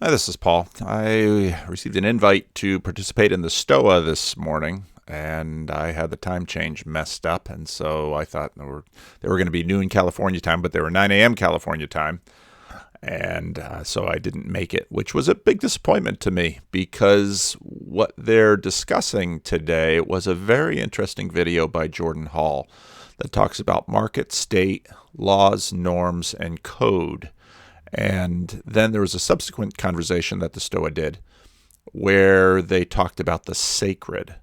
Hi, this is Paul. I received an invite to participate in the Stoa this morning, and I had the time change messed up, and so I thought they were going to be noon California time, but they were 9 a.m. California time, and so I didn't make it, which was a big disappointment to me because what they're discussing today was a very interesting video by Jordan Hall that talks about market, state, laws, norms, and code. And then there was a subsequent conversation that the Stoa did where they talked about the sacred.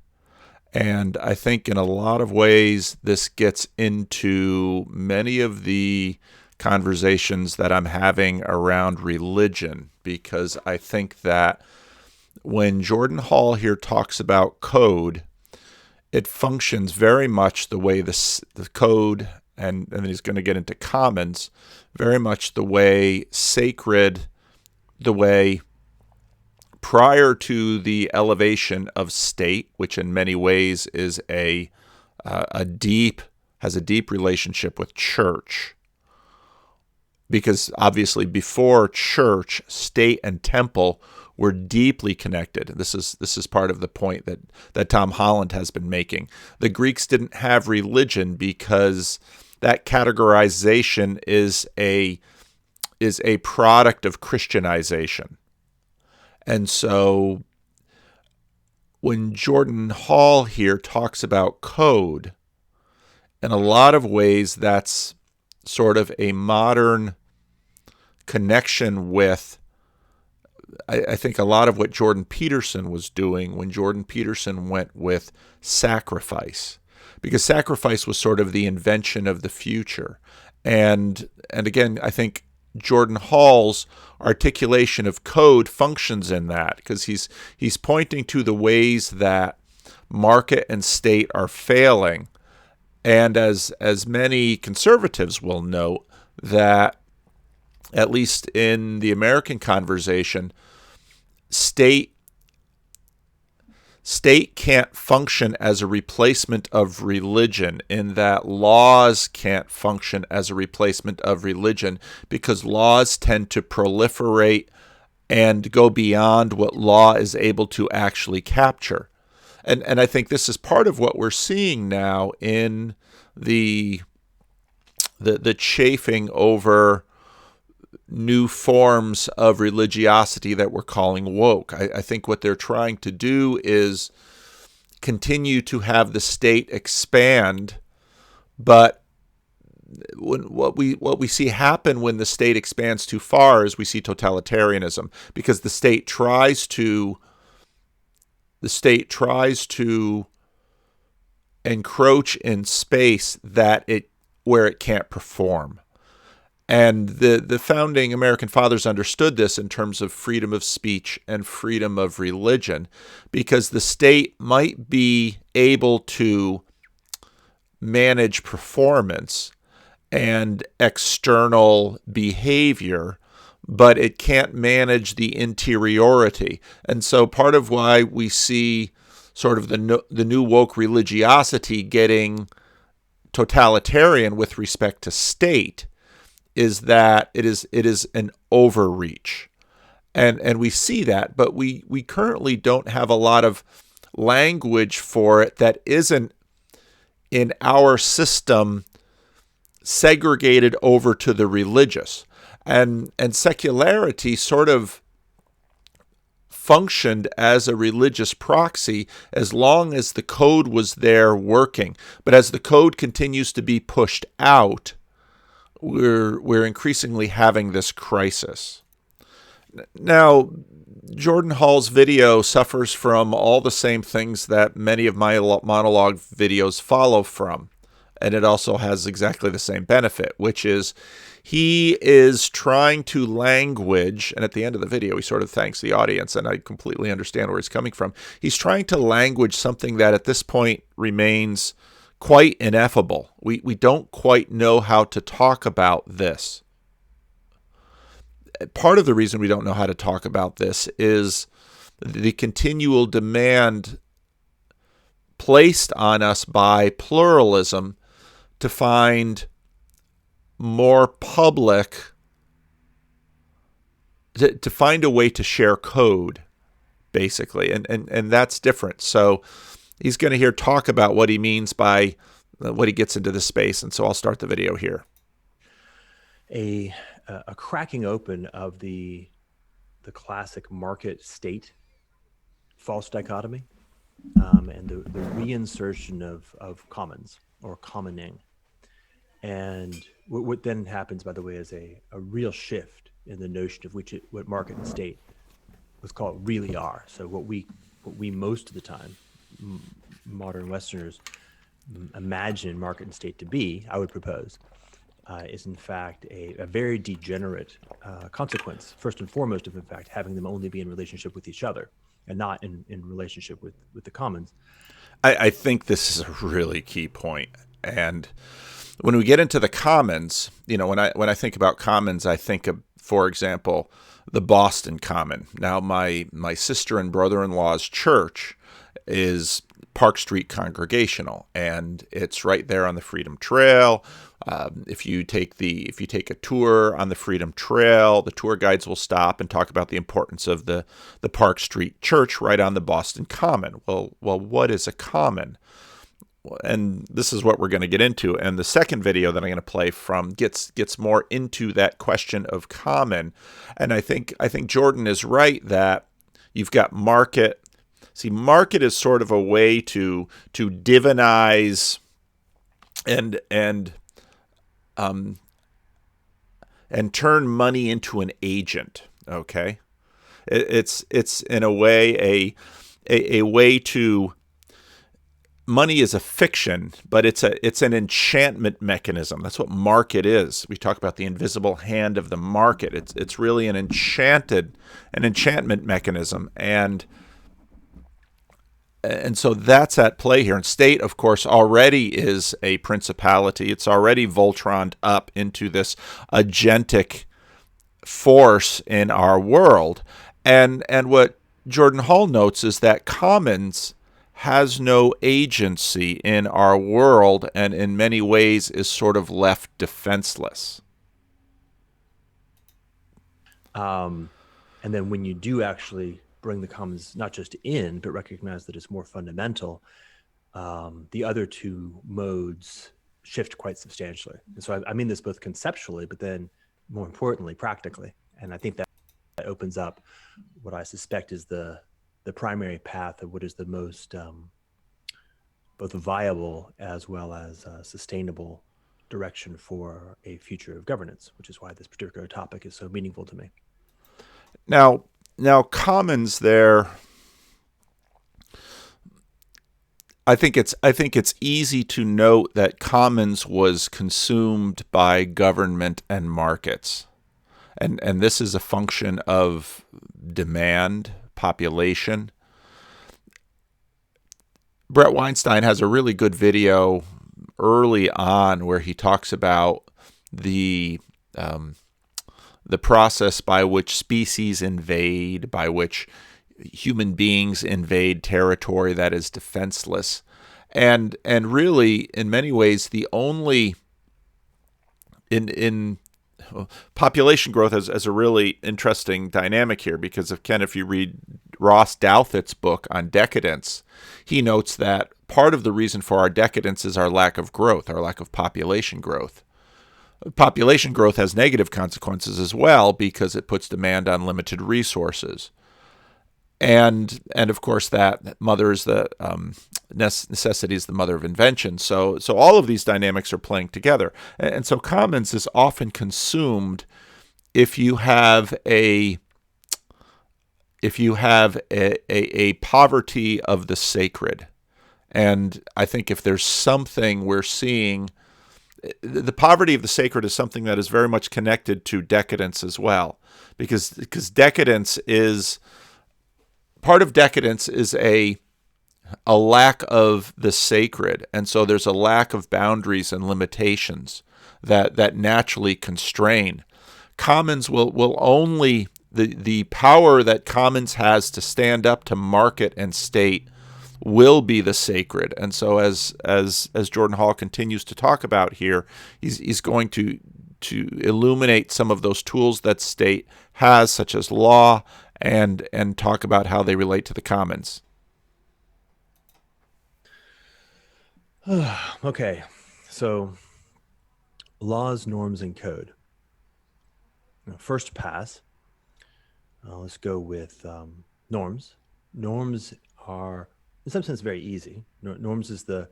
And I think in a lot of ways, this gets into many of the conversations that I'm having around religion, because I think that when Jordan Hall here talks about code, it functions very much the way the code, and then he's going to get into commons, very much the way sacred, the way prior to the elevation of state, which in many ways is has a deep relationship with church, because obviously before church, state and temple were deeply connected. This is part of the point that Tom Holland has been making. The Greeks didn't have religion because that categorization is a product of Christianization. And so when Jordan Hall here talks about code, in a lot of ways that's sort of a modern connection with, I think, a lot of what Jordan Peterson was doing when Jordan Peterson went with sacrifice, because sacrifice was sort of the invention of the future. And again, I think Jordan Hall's articulation of code functions in that, because he's pointing to the ways that market and state are failing. And as many conservatives will note, that at least in the American conversation, state can't function as a replacement of religion, in that laws can't function as a replacement of religion, because laws tend to proliferate and go beyond what law is able to actually capture. And I think this is part of what we're seeing now in the chafing over new forms of religiosity that we're calling woke. I think what they're trying to do is continue to have the state expand, but what we see happen when the state expands too far is we see totalitarianism, because the state tries to encroach in space where it can't perform. And the founding American fathers understood this in terms of freedom of speech and freedom of religion, because the state might be able to manage performance and external behavior, but it can't manage the interiority. And so part of why we see sort of the new woke religiosity getting totalitarian with respect to state is that it is an overreach. And we see that, but we currently don't have a lot of language for it that isn't in our system segregated over to the religious. And secularity sort of functioned as a religious proxy as long as the code was there working. But as the code continues to be pushed out, we're increasingly having this crisis. Now, Jordan Hall's video suffers from all the same things that many of my monologue videos follow from. And it also has exactly the same benefit, which is he is trying to language, and at the end of the video, he sort of thanks the audience, and I completely understand where he's coming from. He's trying to language something that at this point remains quite ineffable. We don't quite know how to talk about this. Part of the reason we don't know how to talk about this is the continual demand placed on us by pluralism to find more public to find a way to share code, basically, and that's different. So he's going to here talk about what he means by what he gets into this space, and so I'll start the video here. A cracking open of the classic market state false dichotomy, and the reinsertion of commons or commoning. And what then happens, by the way, is a real shift in the notion of what market and state, let's call it, really are. So what we most of the time, modern Westerners, imagine market and state to be, I would propose, is in fact a very degenerate consequence, first and foremost, of in fact having them only be in relationship with each other and not in relationship with the commons. I think this is a really key point. And when we get into the commons, when I think about commons, I think of, for example, the Boston Common. Now, my sister and brother-in-law's church is Park Street Congregational, and it's right there on the Freedom Trail. If you take a tour on the Freedom Trail, the tour guides will stop and talk about the importance of the Park Street Church right on the Boston Common. Well, what is a common? And this is what we're going to get into. And the second video that I'm going to play from gets more into that question of common. And I think Jordan is right that you've got market. See, market is sort of a way to divinize and turn money into an agent. Okay, it's in a way a way to. Money is a fiction, but it's an enchantment mechanism. That's what market is. We talk about the invisible hand of the market. It's really an enchantment mechanism, and so that's at play here. And state, of course, already is a principality. It's already Voltroned up into this agentic force in our world. And what Jordan Hall notes is that commons has no agency in our world, and in many ways is sort of left defenseless. And then when you do actually bring the commons not just in, but recognize that it's more fundamental, the other two modes shift quite substantially. And so I mean this both conceptually, but then more importantly, practically. And I think that opens up what I suspect is the primary path of what is the most both viable as well as sustainable direction for a future of governance, which is why this particular topic is so meaningful to me. Now commons there. I think it's easy to note that commons was consumed by government and markets, and this is a function of demand, population. Brett Weinstein has a really good video early on where he talks about the process by which species invade, by which human beings invade territory that is defenseless, and really, in many ways, the only in population growth as a really interesting dynamic here, because if you read Ross Douthat's book on decadence, he notes that part of the reason for our decadence is our lack of growth, our lack of population growth. Population growth has negative consequences as well, because it puts demand on limited resources. And of course, that mothers the necessity is the mother of invention. So all of these dynamics are playing together. And so commons is often consumed if you have a poverty of the sacred. And I think if there's something we're seeing, the poverty of the sacred is something that is very much connected to decadence as well, because decadence is part of decadence is a lack of the sacred, and so there's a lack of boundaries and limitations that naturally constrain. Commons will only the power that commons has to stand up to market and state will be the sacred. And so as Jordan Hall continues to talk about here, he's going to illuminate some of those tools that state has, such as law, and talk about how they relate to the commons. Okay, so laws, norms, and code. First pass, let's go with norms. Norms are, in some sense, very easy. Norms is the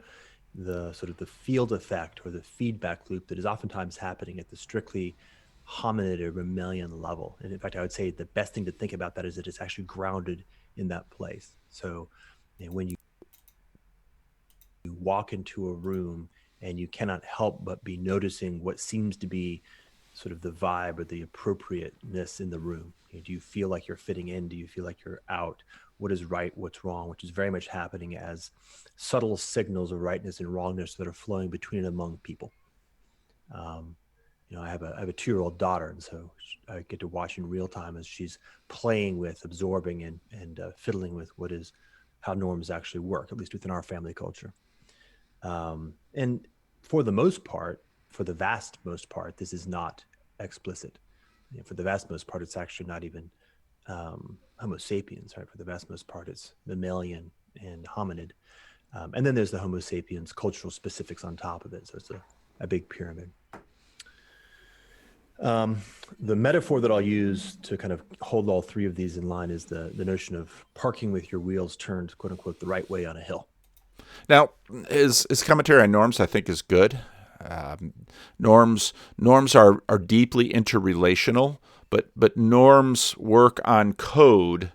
sort of the field effect or the feedback loop that is oftentimes happening at the strictly hominid or mammalian level. And in fact, I would say the best thing to think about that is that it's actually grounded in that place. So when you walk into a room and you cannot help but be noticing what seems to be sort of the vibe or the appropriateness in the room. Do you feel like you're fitting in? Do you feel like you're out? What is right? What's wrong? Which is very much happening as subtle signals of rightness and wrongness that are flowing between and among people. Um, I have a 2-year-old daughter, and so I get to watch in real time as she's playing with, absorbing, and fiddling with what is how norms actually work, at least within our family culture. And for the most part, for the vast most part, this is not explicit. For the vast most part, it's actually not even Homo sapiens, right? For the vast most part, it's mammalian and hominid. And then there's the Homo sapiens cultural specifics on top of it. So it's a big pyramid. The metaphor that I'll use to kind of hold all three of these in line is the notion of parking with your wheels turned, quote unquote, the right way on a hill. Now, his commentary on norms, I think, is good. Norms are deeply interrelational, but norms work on code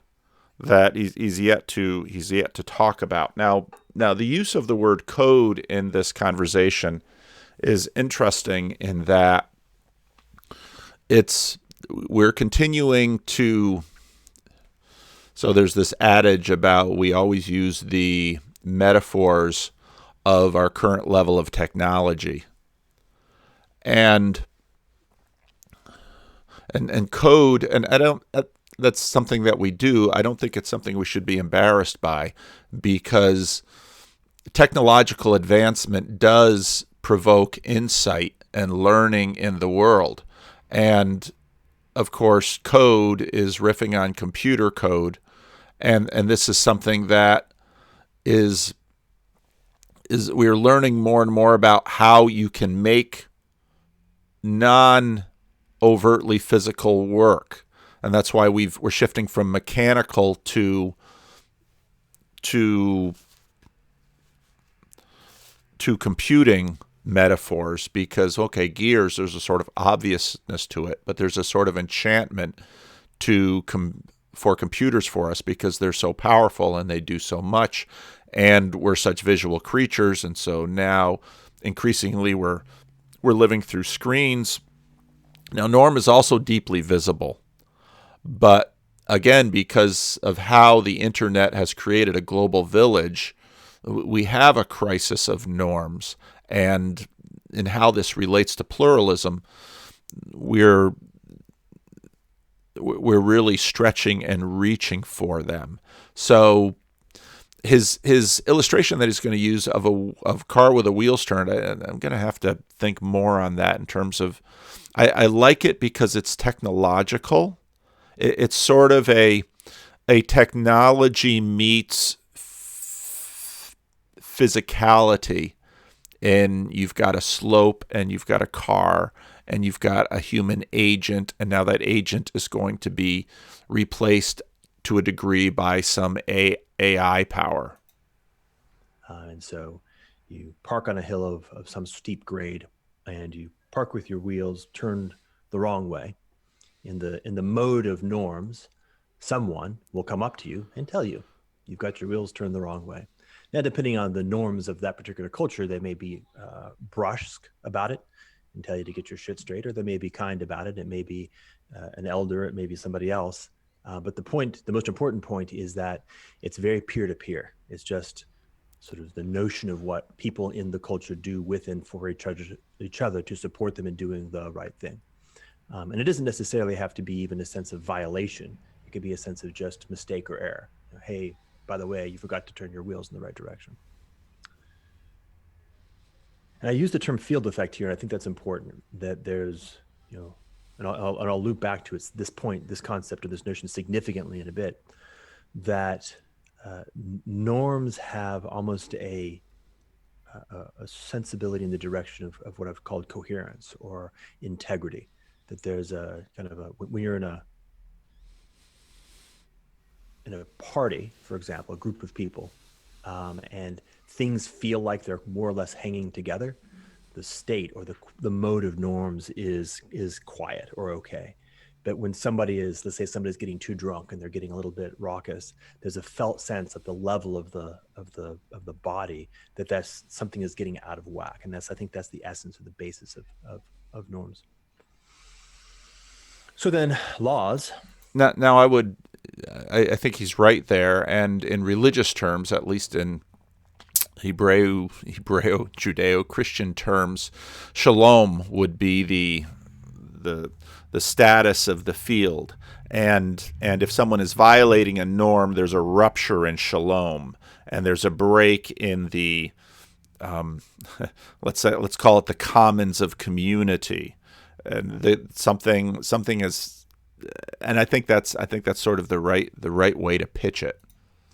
that he's yet to talk about. Now, the use of the word code in this conversation is interesting in that we're continuing to. So there's this adage about we always use the metaphors of our current level of technology, and code, and I don't. That's something that we do. I don't think it's something we should be embarrassed by, because technological advancement does provoke insight and learning in the world, and of course, code is riffing on computer code, and this is something that is we're learning more and more about how you can make non overtly physical work, and that's why we're shifting from mechanical to computing metaphors, because okay, gears, there's a sort of obviousness to it, but there's a sort of enchantment for computers for us, because they're so powerful and they do so much, and we're such visual creatures, and so now increasingly we're living through screens. Now, norm is also deeply visible, but again, because of how the internet has created a global village, we have a crisis of norms, and in how this relates to pluralism, we're really stretching and reaching for them. So his illustration that he's going to use of a car with the wheels turned, I'm going to have to think more on that in terms of, I like it because it's technological. It's sort of a technology meets physicality, and you've got a slope, and you've got a car, and you've got a human agent, and now that agent is going to be replaced to a degree by some AI power. And so you park on a hill of some steep grade, and you park with your wheels turned the wrong way. In the mode of norms, someone will come up to you and tell you, you've got your wheels turned the wrong way. Now, depending on the norms of that particular culture, they may be brusque about it and tell you to get your shit straight, or they may be kind about it. It may be an elder, it may be somebody else. But the most important point is that it's very peer-to-peer. It's just sort of the notion of what people in the culture do with and for each other to support them in doing the right thing. And it doesn't necessarily have to be even a sense of violation. It could be a sense of just mistake or error. Hey, by the way, you forgot to turn your wheels in the right direction. And I use the term field effect here, and I think that's important, that there's, and I'll loop back to this point, this concept, or this notion significantly in a bit, that norms have almost a sensibility in the direction of what I've called coherence or integrity. That there's a kind of when you're in a party, for example, a group of people, and things feel like they're more or less hanging together, the state or the mode of norms is quiet or okay. But when let's say somebody's getting too drunk and they're getting a little bit raucous, there's a felt sense at the level of the body that's something is getting out of whack, and I think that's the essence or the basis of norms. So then, laws. Now I think he's right there, and in religious terms, at least in Judeo-Christian terms, shalom would be the status of the field, and if someone is violating a norm, there's a rupture in shalom, and there's a break in the let's call it the commons of community, and something is, and I think that's sort of the right way to pitch it.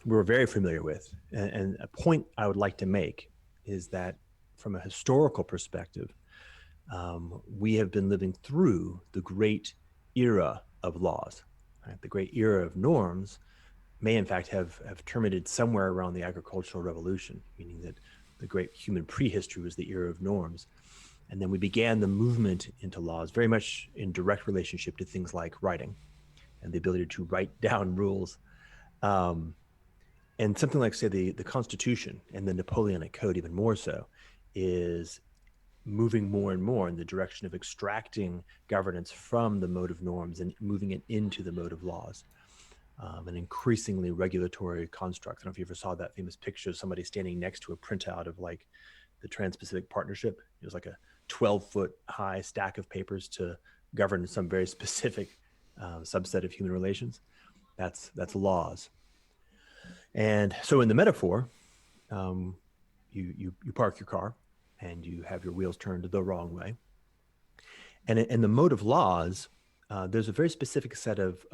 We're very familiar with. And a point I would like to make is that from a historical perspective, we have been living through the great era of laws. Right? The great era of norms may in fact have terminated somewhere around the agricultural revolution, meaning that the great human prehistory was the era of norms. And then we began the movement into laws very much in direct relationship to things like writing and the ability to write down rules. And something like, say, the Constitution and the Napoleonic Code, even more so, is moving more and more in the direction of extracting governance from the mode of norms and moving it into the mode of laws. An increasingly regulatory construct. I don't know if you ever saw that famous picture of somebody standing next to a printout of like the Trans-Pacific Partnership. It was like a 12-foot high stack of papers to govern some very specific subset of human relations. That's laws. And so in the metaphor, you park your car and you have your wheels turned the wrong way. And in the mode of laws, there's a very specific set of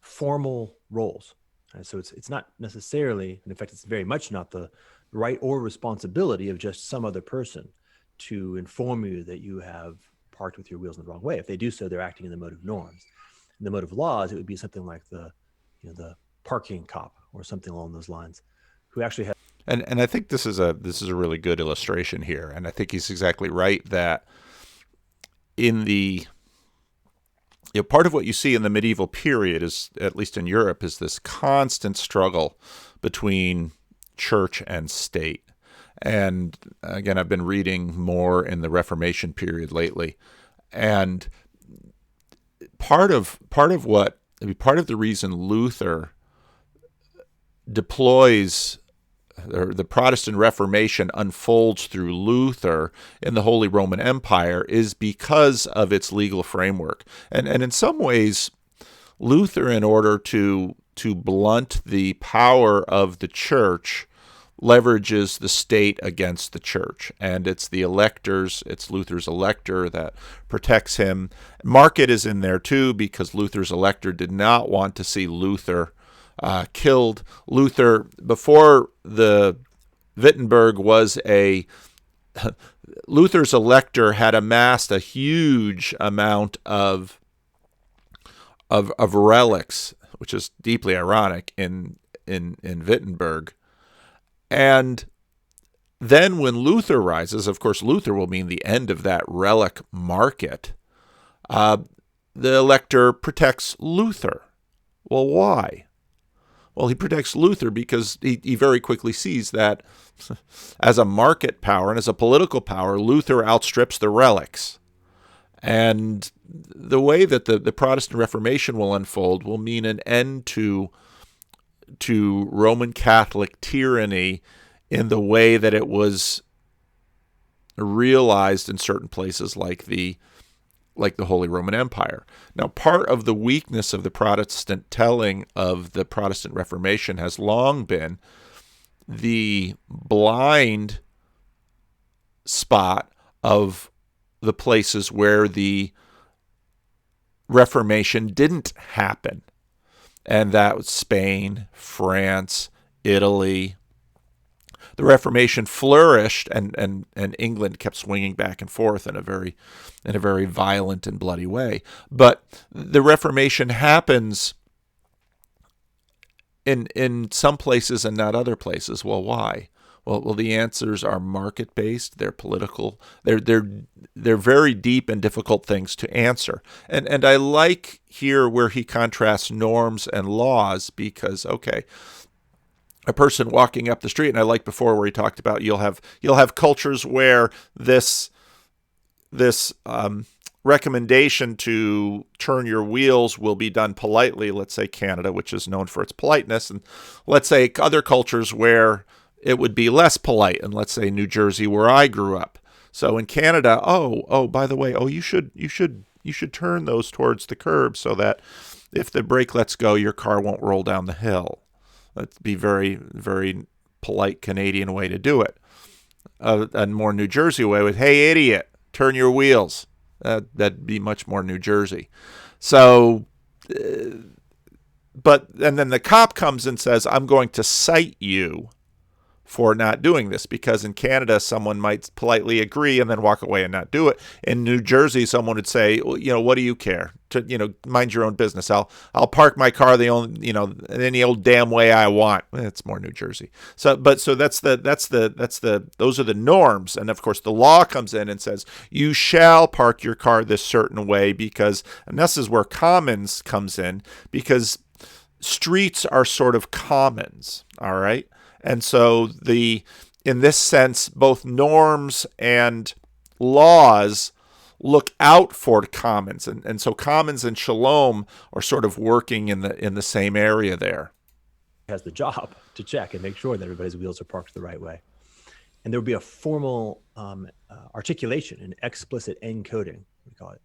formal roles. And so it's not necessarily, and in fact, it's very much not the right or responsibility of just some other person to inform you that you have parked with your wheels in the wrong way. If they do so, they're acting in the mode of norms. In the mode of laws, it would be something like the parking cop or something along those lines, who actually has. And I think this is a really good illustration here, and I think he's exactly right that in the part of what you see in the medieval period is, at least in Europe, is this constant struggle between church and state. And again, I've been reading more in the Reformation period lately, and part of the reason Luther deploys, or the Protestant Reformation unfolds through Luther in the Holy Roman Empire, is because of its legal framework. And in some ways, Luther, in order to blunt the power of the church, leverages the state against the church. And it's the electors, it's Luther's elector that protects him. Market is in there too, because Luther's elector did not want to see Luther killed. Luther, before the Wittenberg was Luther's elector had amassed a huge amount of relics, which is deeply ironic in Wittenberg. And then when Luther rises, of course, Luther will mean the end of that relic market. The elector protects Luther. Well, why? Well, he protects Luther because he very quickly sees that as a market power and as a political power, Luther outstrips the relics. And the way that the Protestant Reformation will unfold will mean an end to Roman Catholic tyranny in the way that it was realized in certain places like the Holy Roman Empire. Now, part of the weakness of the Protestant telling of the Protestant Reformation has long been the blind spot of the places where the Reformation didn't happen. And that was Spain, France, Italy. The Reformation flourished, and England kept swinging back and forth in a very violent and bloody way. But the Reformation happens in some places and not other places. Well, why? Well, the answers are market-based. They're political. They're very deep and difficult things to answer. And I like here where he contrasts norms and laws because, okay, a person walking up the street, and I like before where he talked about you'll have cultures where this recommendation to turn your wheels will be done politely. Let's say Canada, which is known for its politeness, and let's say other cultures where it would be less polite, and let's say New Jersey, where I grew up. So in Canada, by the way, you should turn those towards the curb so that if the brake lets go, your car won't roll down the hill. That'd be very, very polite Canadian way to do it. A more New Jersey way with, hey, idiot, turn your wheels. That'd be much more New Jersey. So, and then the cop comes and says, I'm going to cite you for not doing this, because in Canada, someone might politely agree and then walk away and not do it. In New Jersey, someone would say, well, what do you care? Mind your own business. I'll park my car any old damn way I want. It's more New Jersey. So that's those are the norms. And of course, the law comes in and says you shall park your car this certain way and this is where commons comes in, because streets are sort of commons. All right. And so in this sense, both norms and laws look out for commons. And so commons and shalom are sort of working in the same area there. Has the job to check and make sure that everybody's wheels are parked the right way. And there would be a formal articulation, an explicit encoding, we call it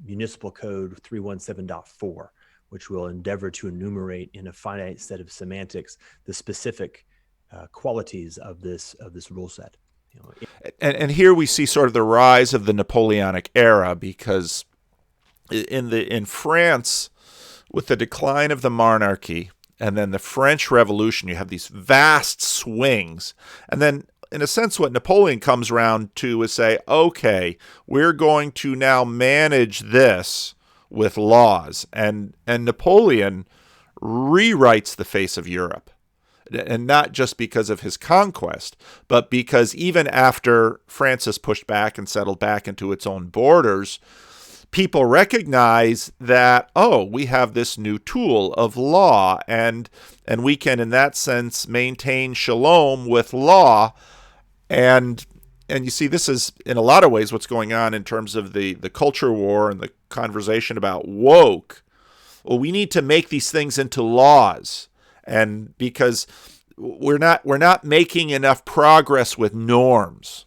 Municipal Code 317.4, which will endeavor to enumerate in a finite set of semantics the specific qualities of this rule set. And here we see sort of the rise of the Napoleonic era, because in France, with the decline of the monarchy and then the French Revolution, you have these vast swings. And then, in a sense, what Napoleon comes around to is say, okay, we're going to now manage this with laws. And Napoleon rewrites the face of Europe. And not just because of his conquest, but because even after France is pushed back and settled back into its own borders, people recognize that, we have this new tool of law, and we can, in that sense, maintain shalom with law. And you see, this is, in a lot of ways, what's going on in terms of the culture war and the conversation about woke. Well, we need to make these things into laws. And because we're not making enough progress with norms.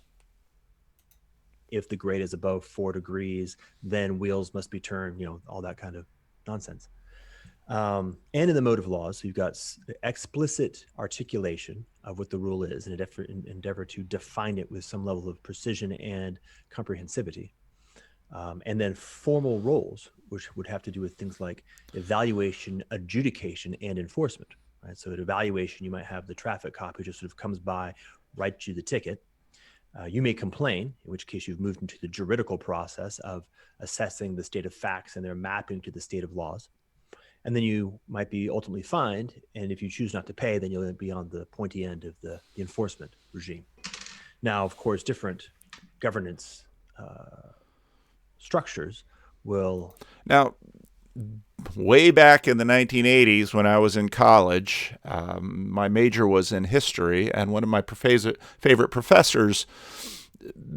If the grade is above 4 degrees, then wheels must be turned, all that kind of nonsense. And in the mode of laws, so you've got explicit articulation of what the rule is, and an endeavor to define it with some level of precision and comprehensivity. And then formal roles, which would have to do with things like evaluation, adjudication, and enforcement. Right? So at evaluation, you might have the traffic cop who just sort of comes by, writes you the ticket. You may complain, in which case you've moved into the juridical process of assessing the state of facts and their mapping to the state of laws. And then you might be ultimately fined. And if you choose not to pay, then you'll be on the pointy end of the enforcement regime. Now, of course, different governance structures will... Now, way back in the 1980s when I was in college, my major was in history, and one of my favorite professors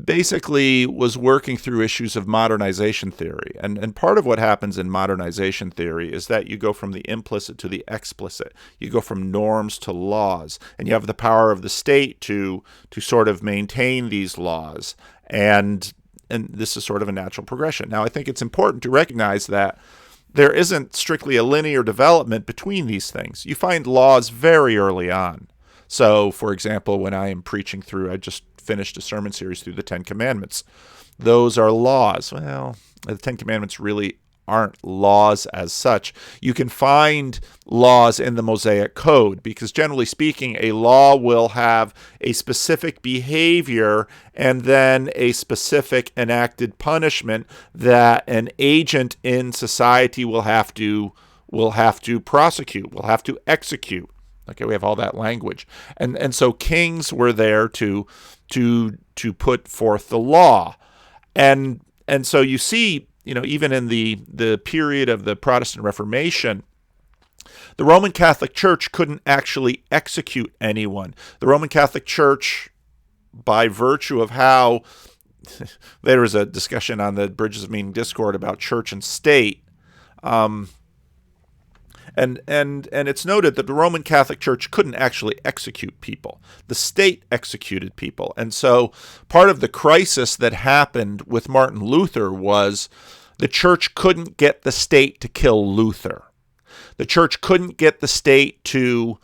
basically was working through issues of modernization theory. And part of what happens in modernization theory is that you go from the implicit to the explicit. You go from norms to laws, and you have the power of the state to sort of maintain these laws. And this is sort of a natural progression. Now, I think it's important to recognize that there isn't strictly a linear development between these things. You find laws very early on. So, for example, when I am preaching through, I just finished a sermon series through the Ten Commandments. Those are laws. Well, the Ten Commandments really aren't laws as such. You can find laws in the Mosaic Code because, generally speaking, a law will have a specific behavior and then a specific enacted punishment that an agent in society will have to prosecute, will have to execute. Okay, we have all that language, and so kings were there to put forth the law, and so you see, even in the period of the Protestant Reformation, the Roman Catholic Church couldn't actually execute anyone. The Roman Catholic Church, by virtue of how there was a discussion on the Bridges of Meaning Discord about church and state. And it's noted that the Roman Catholic Church couldn't actually execute people. The state executed people. And so part of the crisis that happened with Martin Luther was the church couldn't get the state to kill Luther. The church couldn't get the state to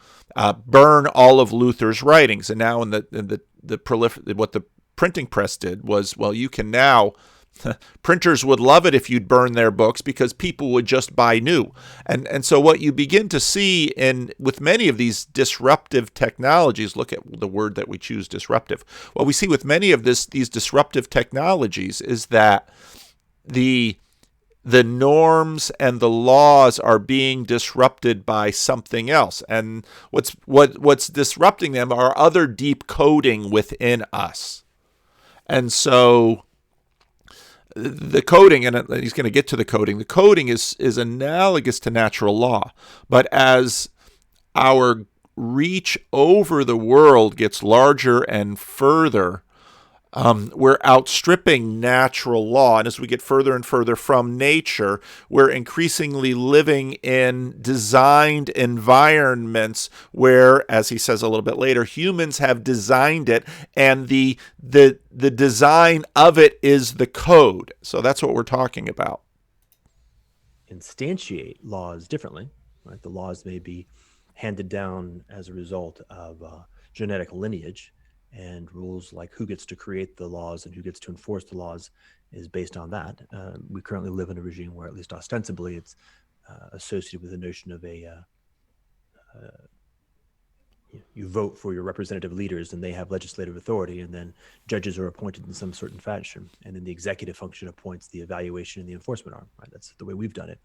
burn all of Luther's writings. And now what the printing press did was, well, you can now... Printers would love it if you'd burn their books because people would just buy new. And so what you begin to see with many of these disruptive technologies, look at the word that we choose, disruptive. What we see with many of these disruptive technologies is that the norms and the laws are being disrupted by something else. And what's disrupting them are other deep coding within us. And so the coding, and he's going to get to the coding is analogous to natural law. But as our reach over the world gets larger and further, we're outstripping natural law. And as we get further and further from nature, we're increasingly living in designed environments where, as he says a little bit later, humans have designed it, and the design of it is the code. So that's what we're talking about. Instantiate laws differently, right? The laws may be handed down as a result of genetic lineage, and rules like who gets to create the laws and who gets to enforce the laws is based on that. We currently live in a regime where, at least ostensibly, it's associated with the notion of you vote for your representative leaders and they have legislative authority, and then judges are appointed in some certain fashion, and then the executive function appoints the evaluation and the enforcement arm. Right? That's the way we've done it.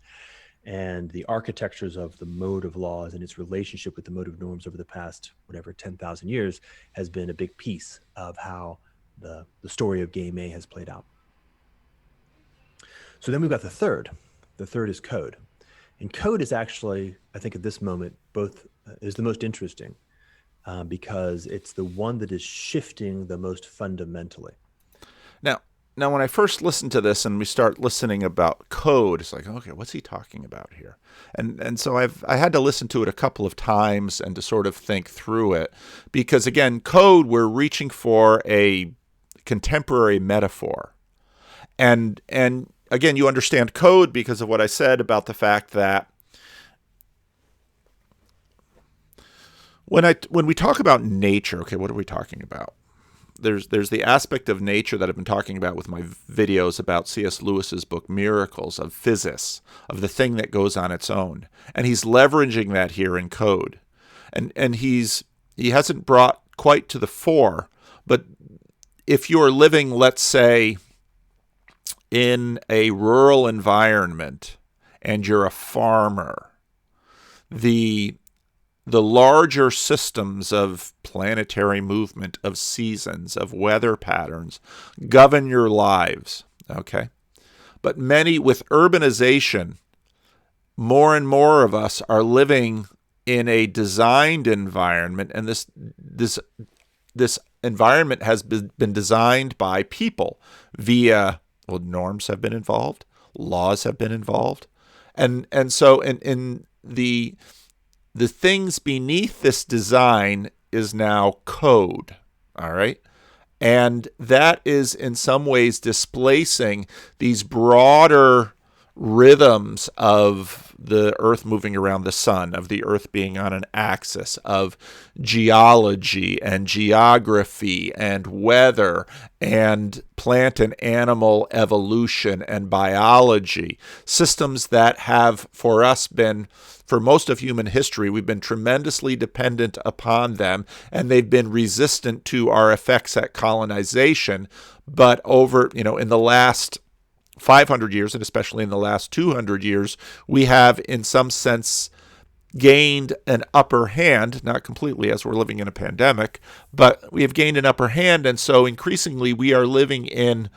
And the architectures of the mode of laws and its relationship with the mode of norms over the past, 10,000 years has been a big piece of how the story of Game A has played out. So then we've got the third. The third is code. And code is actually, I think at this moment, is the most interesting because it's the one that is shifting the most fundamentally. Now, when I first listened to this and we start listening about code, it's like, okay, what's he talking about here? And so I had to listen to it a couple of times and to sort of think through it. Because again, code, we're reaching for a contemporary metaphor. And again, you understand code because of what I said about the fact that when we talk about nature, okay, what are we talking about? There's the aspect of nature that I've been talking about with my videos about C.S. Lewis's book Miracles, of physis, of the thing that goes on its own. And he's leveraging that here in code. And he hasn't brought quite to the fore, but if you're living, let's say, in a rural environment and you're a farmer, the larger systems of planetary movement, of seasons, of weather patterns govern your lives, okay? But with urbanization, more and more of us are living in a designed environment, and this environment has been designed by people via, norms have been involved, laws have been involved, and so in the things beneath this design is now code, all right? And that is in some ways displacing these broader rhythms of the earth moving around the sun, of the earth being on an axis, of geology and geography and weather and plant and animal evolution and biology, systems that have for us been, for most of human history, we've been tremendously dependent upon them, and they've been resistant to our effects at colonization. But over, in the last 500 years, and especially in the last 200 years, we have, in some sense, gained an upper hand, not completely as we're living in a pandemic, but we have gained an upper hand. And so increasingly we are living in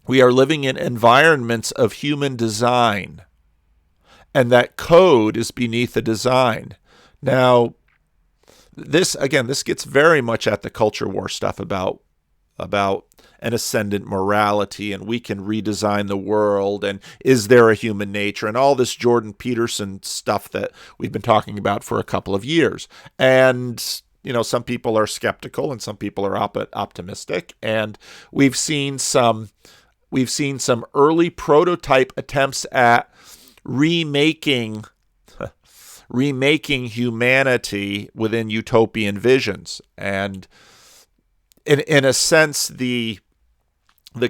environments of human design, and that code is beneath the design. Now, this gets very much at the culture war stuff about an ascendant morality, and we can redesign the world, and is there a human nature, and all this Jordan Peterson stuff that we've been talking about for a couple of years. And some people are skeptical and some people are optimistic, and we've seen some early prototype attempts at remaking humanity within utopian visions. And in a sense, the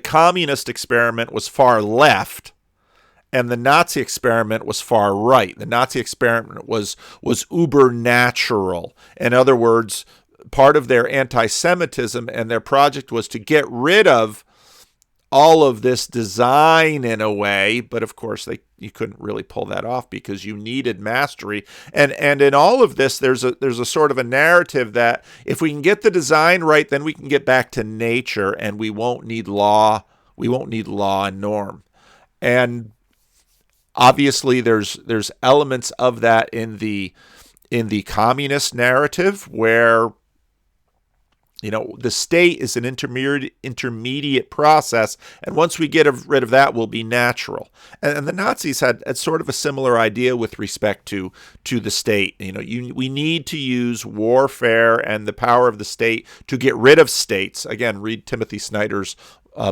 communist experiment was far left, and the Nazi experiment was far right. The Nazi experiment was uber natural. In other words, part of their anti-Semitism and their project was to get rid of all of this design in a way, but of course you couldn't really pull that off because you needed mastery. And in all of this, there's a sort of a narrative that if we can get the design right, then we can get back to nature, and we won't need law. We won't need law and norm. And obviously, there's elements of that in the communist narrative where the state is an intermediate process, and once we get rid of that, we'll be natural. And the Nazis had sort of a similar idea with respect to the state. We need to use warfare and the power of the state to get rid of states. Again, read Timothy Snyder's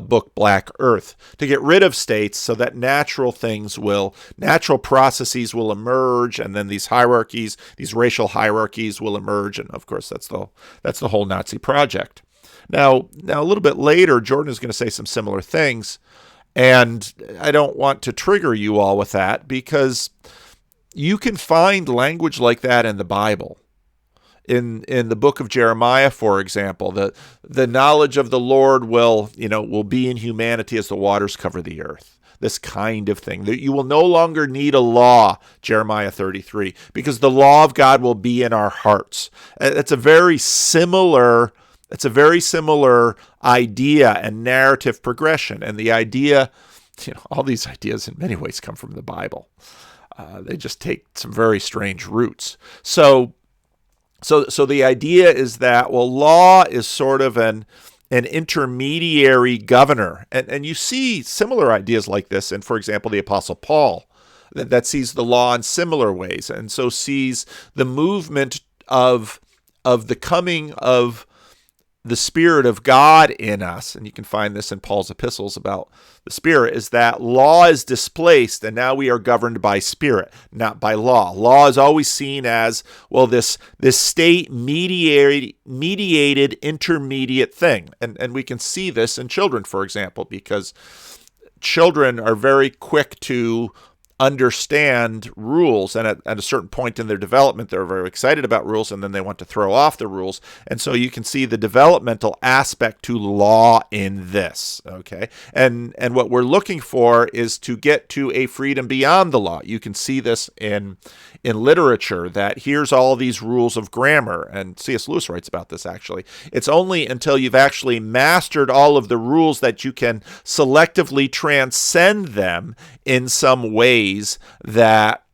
book Black Earth, to get rid of states so that natural processes will emerge, and then these hierarchies, these racial hierarchies will emerge, and of course that's the whole Nazi project. Now a little bit later, Jordan is going to say some similar things, and I don't want to trigger you all with that because you can find language like that in the Bible. In the book of Jeremiah, for example, the knowledge of the Lord will be in humanity as the waters cover the earth. This kind of thing. That you will no longer need a law, Jeremiah 33, because the law of God will be in our hearts. It's a very similar idea and narrative progression. And the idea, all these ideas in many ways come from the Bible. They just take some very strange roots. So the idea is that, law is sort of an intermediary governor. And you see similar ideas like this in, for example, the Apostle Paul, that sees the law in similar ways, and so sees the movement of the coming of the Spirit of God in us. And you can find this in Paul's epistles about the Spirit, is that law is displaced and now we are governed by Spirit, not by law. Law is always seen as, this state mediated intermediate thing. And we can see this in children, for example, because children are very quick to understand rules, and at a certain point in their development they're very excited about rules, and then they want to throw off the rules. And so you can see the developmental aspect to law in this, okay? And what we're looking for is to get to a freedom beyond the law. You can see this in literature, that here's all these rules of grammar, and C.S. Lewis writes about this actually. It's only until you've actually mastered all of the rules that you can selectively transcend them in some ways that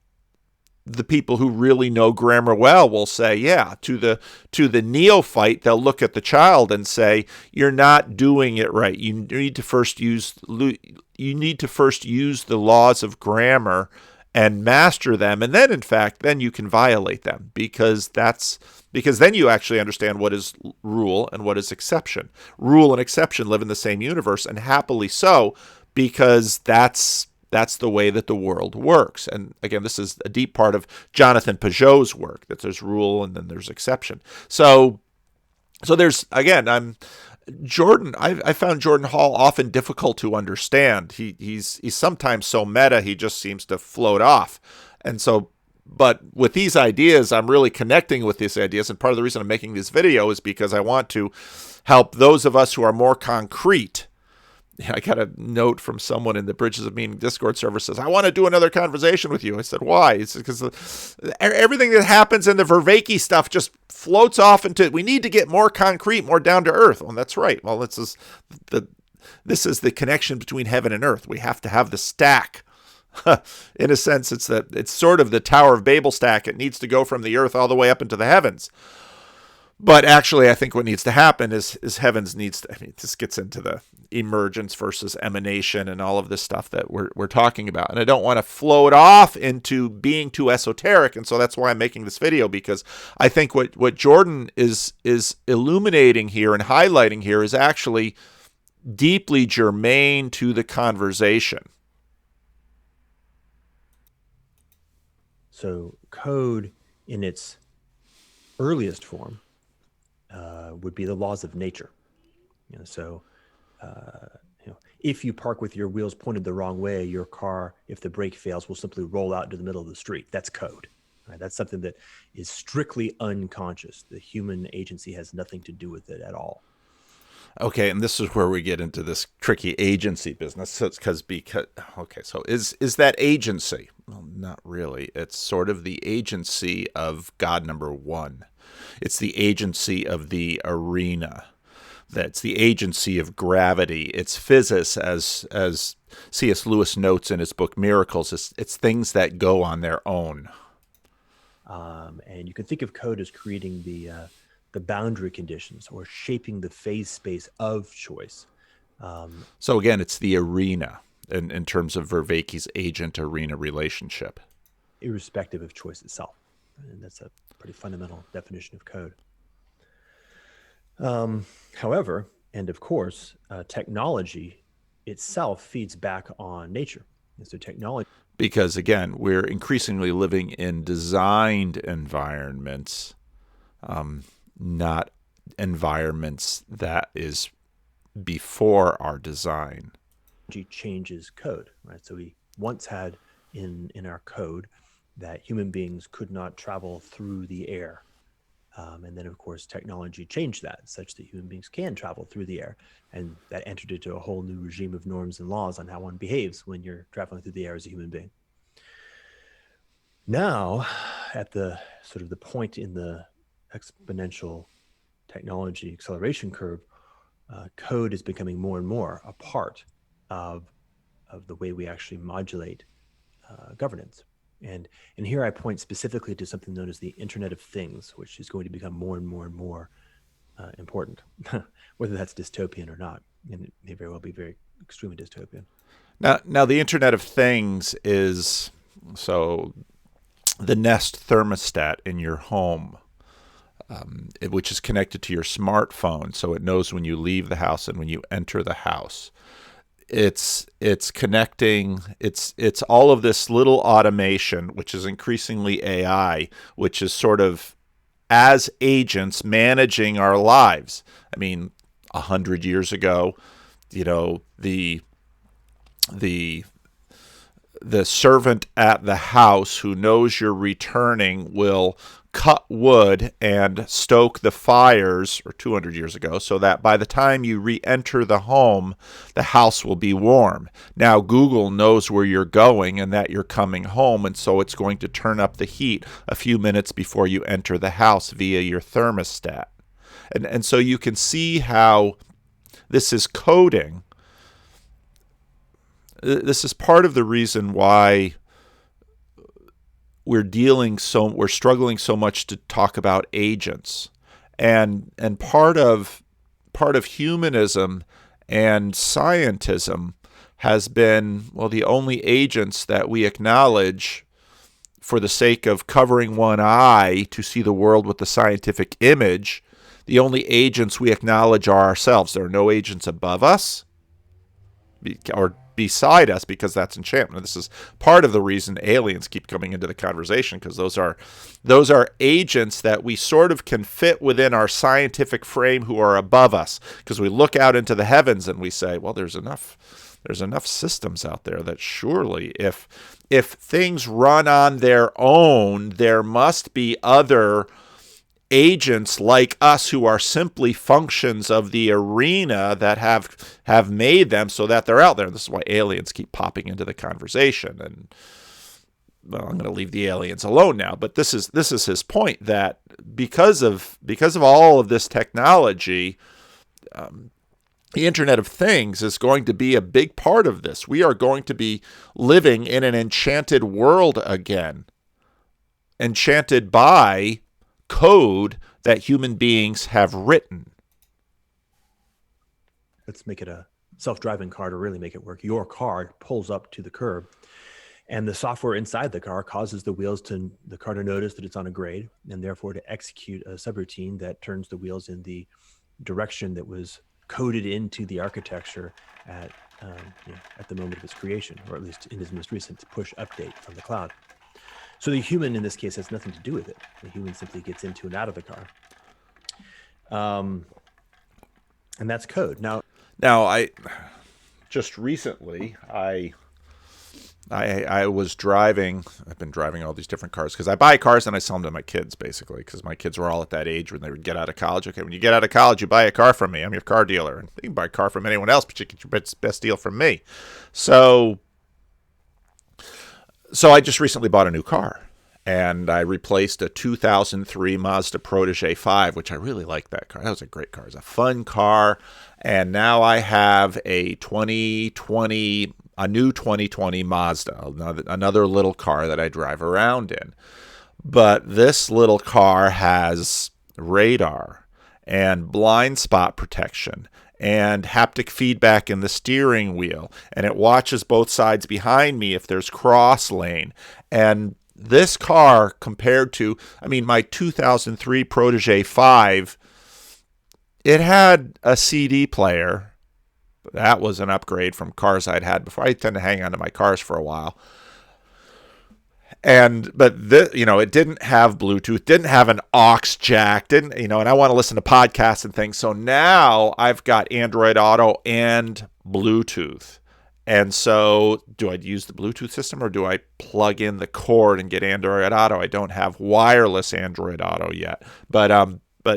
the people who really know grammar well will say, to the neophyte, they'll look at the child and say, you're not doing it right. You need to first use the laws of grammar and master them, and then in fact then you can violate them, because then you actually understand what is rule and what is exception. Rule and exception live in the same universe, and happily so, because that's That's the way that the world works. And again, this is a deep part of Jonathan Pageau's work, that there's rule and then there's exception. So there's, again, I found Jordan Hall often difficult to understand. He's sometimes so meta, he just seems to float off. And so, but with these ideas, I'm really connecting with these ideas. And part of the reason I'm making this video is because I want to help those of us who are more concrete. I got a note from someone in the Bridges of Meaning Discord server says, I want to do another conversation with you. I said, why? It's because everything that happens in the Vervaeke stuff just floats off into, we need to get more concrete, more down to earth. Well, that's right. Well, this is the connection between heaven and earth. We have to have the stack. In a sense, it's sort of the Tower of Babel stack. It needs to go from the earth all the way up into the heavens. But actually, I think what needs to happen is heavens needs to, this gets into the emergence versus emanation and all of this stuff that we're talking about. And I don't want to float off into being too esoteric. And so that's why I'm making this video, because I think what Jordan is illuminating here and highlighting here is actually deeply germane to the conversation. So code in its earliest form would be the laws of nature. If you park with your wheels pointed the wrong way, your car, if the brake fails, will simply roll out into the middle of the street. That's code. Right? That's something that is strictly unconscious. The human agency has nothing to do with it at all. Okay, and this is where we get into this tricky agency business. So is that agency? Well, not really. It's sort of the agency of God number one. It's the agency of the arena. That's the agency of gravity. It's physis, as C.S. Lewis notes in his book Miracles. It's things that go on their own. And you can think of code as creating the boundary conditions or shaping the phase space of choice. So again, it's the arena in terms of Vervaeke's agent-arena relationship. Irrespective of choice itself. And that's a pretty fundamental definition of code. However, and of course, technology itself feeds back on nature. And so technology... Because again, we're increasingly living in designed environments, not environments that is before our design. Changes code, right? So we once had in our code that human beings could not travel through the air. And then, of course, technology changed that such that human beings can travel through the air. And that entered into a whole new regime of norms and laws on how one behaves when you're traveling through the air as a human being. Now, at the sort of the point in the exponential technology acceleration curve, code is becoming more and more a part of the way we actually modulate governance. And here I point specifically to something known as the Internet of Things, which is going to become more and more and more important, whether that's dystopian or not. And it may very well be very extremely dystopian. Now the Internet of Things is so the Nest thermostat in your home, which is connected to your smartphone, so it knows when you leave the house and when you enter the house. It's connecting. It's all of this little automation, which is increasingly AI, which is sort of as agents managing our lives. I mean, 100 years ago, the servant at the house who knows you're returning will cut wood and stoke the fires, or 200 years ago, so that by the time you re-enter the home, the house will be warm. Now Google knows where you're going and that you're coming home, and so it's going to turn up the heat a few minutes before you enter the house via your thermostat. And so you can see how this is coding. This is part of the reason why we're struggling so much to talk about agents, and part of humanism and scientism has been, well, the only agents that we acknowledge for the sake of covering one eye to see the world with the scientific image, the only agents we acknowledge are ourselves. There are no agents above us, or beside us because that's enchantment. This is part of the reason aliens keep coming into the conversation, because those are agents that we sort of can fit within our scientific frame who are above us, because we look out into the heavens and we say, well, there's enough systems out there that surely if things run on their own, there must be other agents like us who are simply functions of the arena that have made them so that they're out there. This is why aliens keep popping into the conversation. And well, I'm going to leave the aliens alone now, but this is his point, that because of all of this technology, the Internet of Things is going to be a big part of this. We are going to be living in an enchanted world again, enchanted by code that human beings have written. Let's make it a self-driving car to really make it work. Your car pulls up to the curb, and the software inside the car causes the car to notice that it's on a grade, and therefore to execute a subroutine that turns the wheels in the direction that was coded into the architecture at the moment of its creation, or at least in its most recent push update from the cloud. So the human in this case has nothing to do with it. The human simply gets into and out of the car. And that's code. Now I just recently I was driving. I've been driving all these different cars because I buy cars and I sell them to my kids, basically, because my kids were all at that age when they would get out of college. Okay, when you get out of college, you buy a car from me. I'm your car dealer, and you can buy a car from anyone else, but you get your best deal from me. So I just recently bought a new car, and I replaced a 2003 Mazda Protege 5, which I really liked that car. That was a great car. It was a fun car. And now I have a new 2020 Mazda, another little car that I drive around in. But this little car has radar and blind spot protection and haptic feedback in the steering wheel, and it watches both sides behind me if there's cross lane. And this car, compared to, my 2003 Protege 5, it had a CD player. That was an upgrade from cars I'd had before. I tend to hang on to my cars for a while. But it didn't have Bluetooth, didn't have an aux jack, and I want to listen to podcasts and things. So now I've got Android Auto and Bluetooth. And so do I use the Bluetooth system, or do I plug in the cord and get Android Auto? I don't have wireless Android Auto yet, but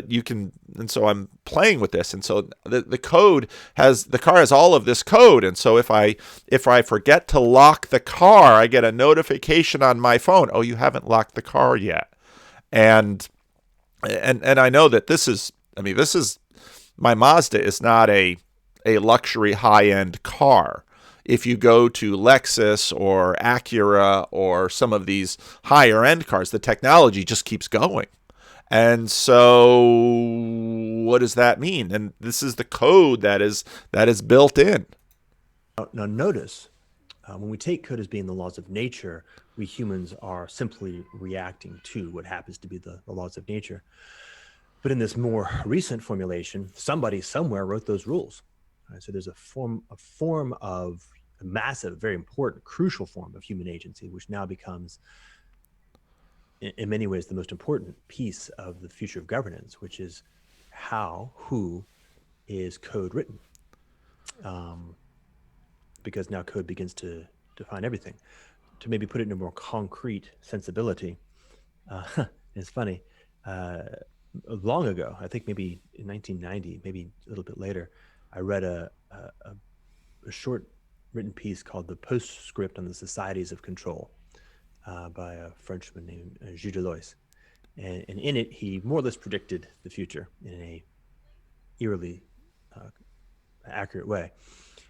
you can, and so I'm playing with this, and so the car has all of this code, and so if I forget to lock the car, I get a notification on my phone. Oh, you haven't locked the car yet, and I know that this is my Mazda is not a luxury high-end car. If you go to Lexus or Acura or some of these higher end cars, the technology just keeps going. And so what does that mean? And this is the code that is built in. Now notice, when we take code as being the laws of nature, we humans are simply reacting to what happens to be the laws of nature. But in this more recent formulation, somebody somewhere wrote those rules. Right? So there's a form of a massive, very important, crucial form of human agency, which now becomes, in many ways, the most important piece of the future of governance, which is who is code written? Because now code begins to define everything. To maybe put it in a more concrete sensibility, it's funny, long ago, I think maybe in 1990, maybe a little bit later, I read a short written piece called The Postscript on the Societies of Control by a Frenchman named Gilles Deleuze. And in it, he more or less predicted the future in a eerily accurate way.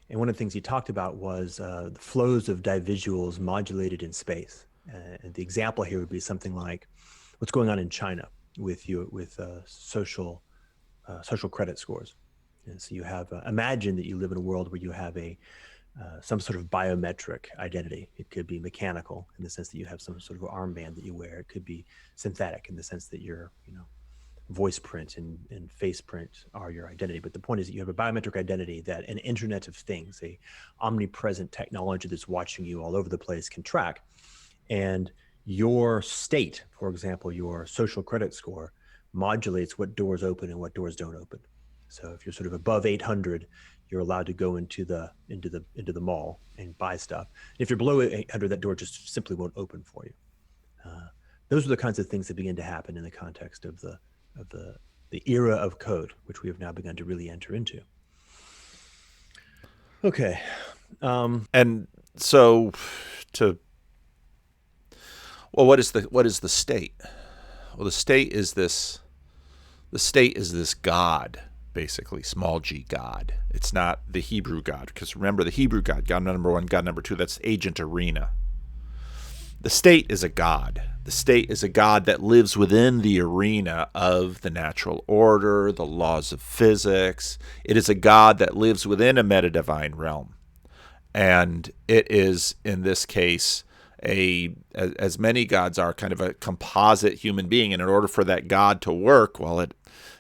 And one of the things he talked about was the flows of divisuals modulated in space. And the example here would be something like what's going on in China with social credit scores. And so you have, imagine that you live in a world where you have some sort of biometric identity. It could be mechanical in the sense that you have some sort of armband that you wear. It could be synthetic in the sense that you're, voice print and face print are your identity. But the point is that you have a biometric identity that an Internet of Things, a omnipresent technology that's watching you all over the place, can track. And your state, for example, your social credit score, modulates what doors open and what doors don't open. So if you're sort of above 800, you're allowed to go into the mall and buy stuff. If you're below 800, that door just simply won't open for you. Those are the kinds of things that begin to happen in the context of the era of code, which we have now begun to really enter into. Okay. And so what is the state? Well, the state is this God, basically, small g God. It's not the Hebrew God, because remember the Hebrew God number one, God number two, that's agent arena. The state is a God. The state is a God that lives within the arena of the natural order, the laws of physics. It is a God that lives within a metadivine realm. And it is, in this case, as many gods are, kind of a composite human being. And in order for that God to work, well,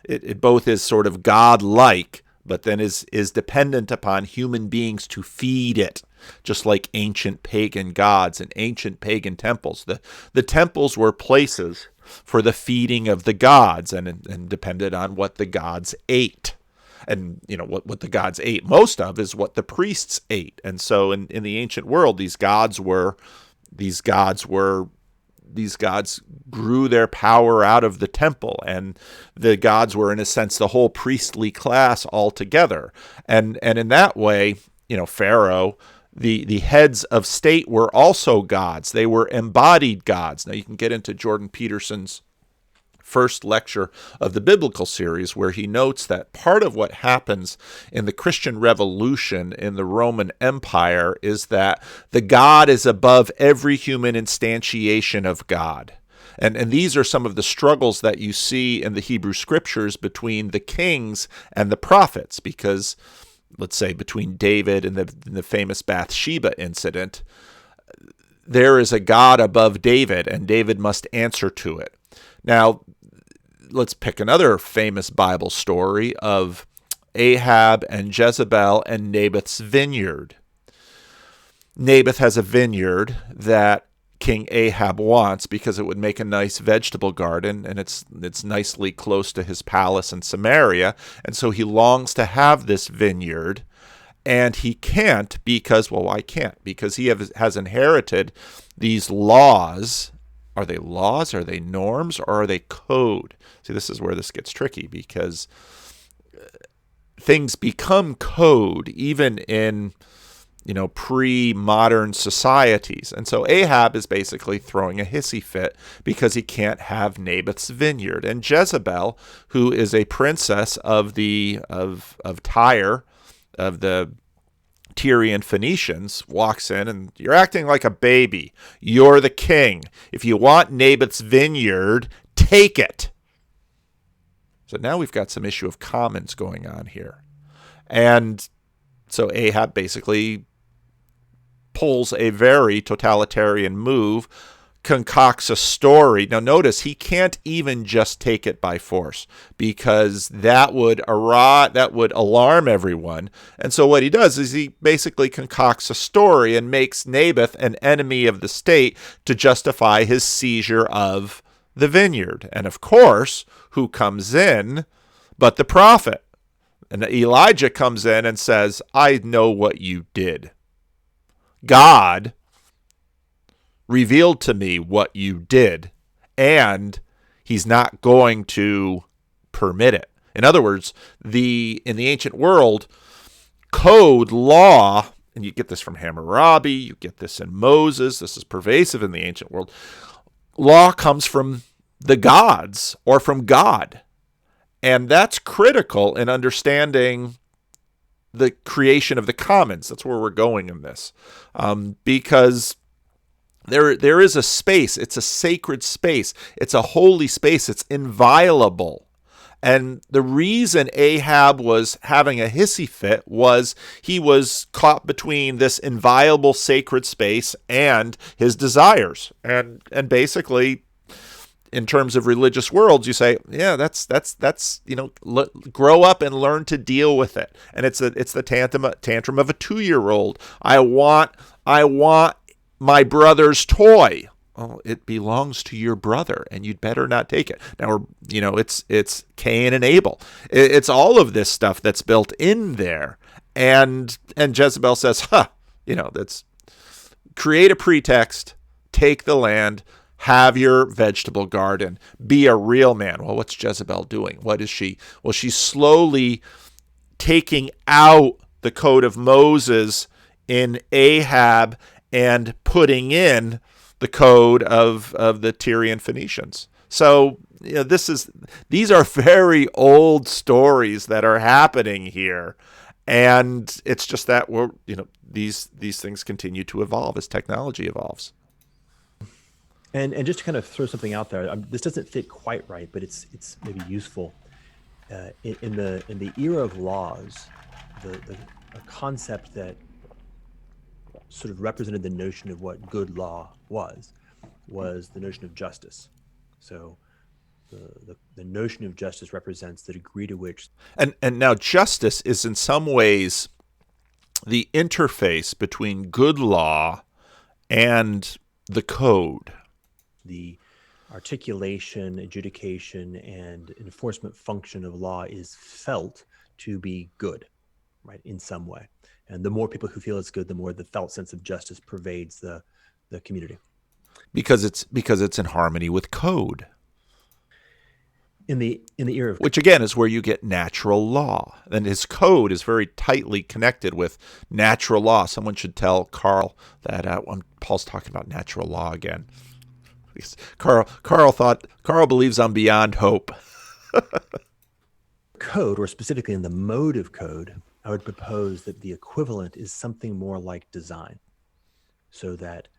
it both is sort of God-like, but then is dependent upon human beings to feed it, just like ancient pagan gods and ancient pagan temples. The temples were places for the feeding of the gods and depended on what the gods ate. And what the gods ate most of is what the priests ate. And so in the ancient world, these gods grew their power out of the temple, and the gods were, in a sense, the whole priestly class altogether. And in that way, Pharaoh, the heads of state were also gods. They were embodied gods. Now you can get into Jordan Peterson's first lecture of the biblical series, where he notes that part of what happens in the Christian Revolution in the Roman Empire is that the God is above every human instantiation of God. And these are some of the struggles that you see in the Hebrew scriptures between the kings and the prophets, because, let's say, between David and the famous Bathsheba incident, there is a God above David, and David must answer to it. Now, let's pick another famous Bible story of Ahab and Jezebel and Naboth's vineyard. Naboth has a vineyard that King Ahab wants because it would make a nice vegetable garden, and it's nicely close to his palace in Samaria, and so he longs to have this vineyard, and he can't because, well, why can't? Because he has inherited these laws. Are they laws? Are they norms? Or are they code? See, this is where this gets tricky, because things become code even in, pre-modern societies. And so Ahab is basically throwing a hissy fit because he can't have Naboth's vineyard. And Jezebel, who is a princess of Tyre, of the Tyrian Phoenicians, walks in, and you're acting like a baby. You're the king. If you want Naboth's vineyard, take it. So now we've got some issue of commons going on here. And so Ahab basically pulls a very totalitarian move, concocts a story. Now notice, he can't even just take it by force, because that would alarm everyone. And so what he does is he basically concocts a story and makes Naboth an enemy of the state to justify his seizure of the vineyard. And of course, who comes in but the prophet? And Elijah comes in and says, I know what you did. God revealed to me what you did, and he's not going to permit it. In other words, in the ancient world, code, law, and you get this from Hammurabi, you get this in Moses, this is pervasive in the ancient world, law comes from the gods or from God. And that's critical in understanding the creation of the commons. That's where we're going in this. Because there is a space. It's a sacred space. It's a holy space. It's inviolable. And the reason Ahab was having a hissy fit was he was caught between this inviolable sacred space and his desires. And basically, in terms of religious worlds, you say, yeah, that's grow up and learn to deal with it. And it's the tantrum of a 2-year-old. I want my brother's toy. Well, it belongs to your brother, and you'd better not take it. Now, it's Cain and Abel. It's all of this stuff that's built in there, and Jezebel says, that's create a pretext, take the land, have your vegetable garden, be a real man. Well, what's Jezebel doing? What is she? Well, she's slowly taking out the code of Moses in Ahab and putting in the code of the Tyrian Phoenicians. So these are very old stories that are happening here, and it's just that these things continue to evolve as technology evolves. And just to kind of throw something out there, this doesn't fit quite right, but it's maybe useful. In the era of laws, a concept that sort of represented the notion of what good law was the notion of justice. So the notion of justice represents the degree to which and now justice is in some ways the interface between good law and the code. The articulation, adjudication, and enforcement function of law is felt to be good, right, in some way. And the more people who feel it's good, the more the felt sense of justice pervades the community. Because it's in harmony with code. In the era of which again is where you get natural law, and his code is very tightly connected with natural law. Someone should tell Carl that when Paul's talking about natural law again. Carl believes I'm beyond hope. Code, or specifically in the mode of code, I would propose that the equivalent is something more like design, so that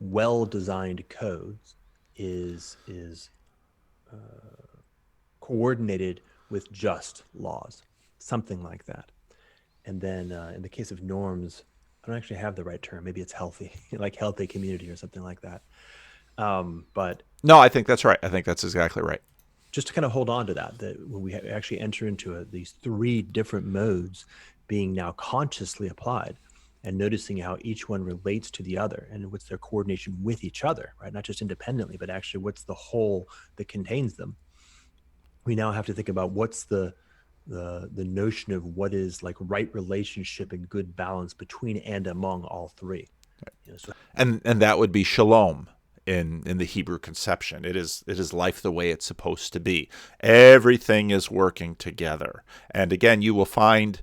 well-designed codes is coordinated with just laws, something like that. And then in the case of norms, I don't actually have the right term. Maybe it's healthy, like healthy community or something like that. But no, I think that's right. I think that's exactly right. Just to kind of hold on to that when we actually enter into these 3 different modes being now consciously applied, and noticing how each one relates to the other and what's their coordination with each other, right? Not just independently, but actually what's the whole that contains them. We now have to think about what's the notion of what is like right relationship and good balance between and among all 3. And that would be shalom in the Hebrew conception. It is life the way it's supposed to be. Everything is working together. And again, you will find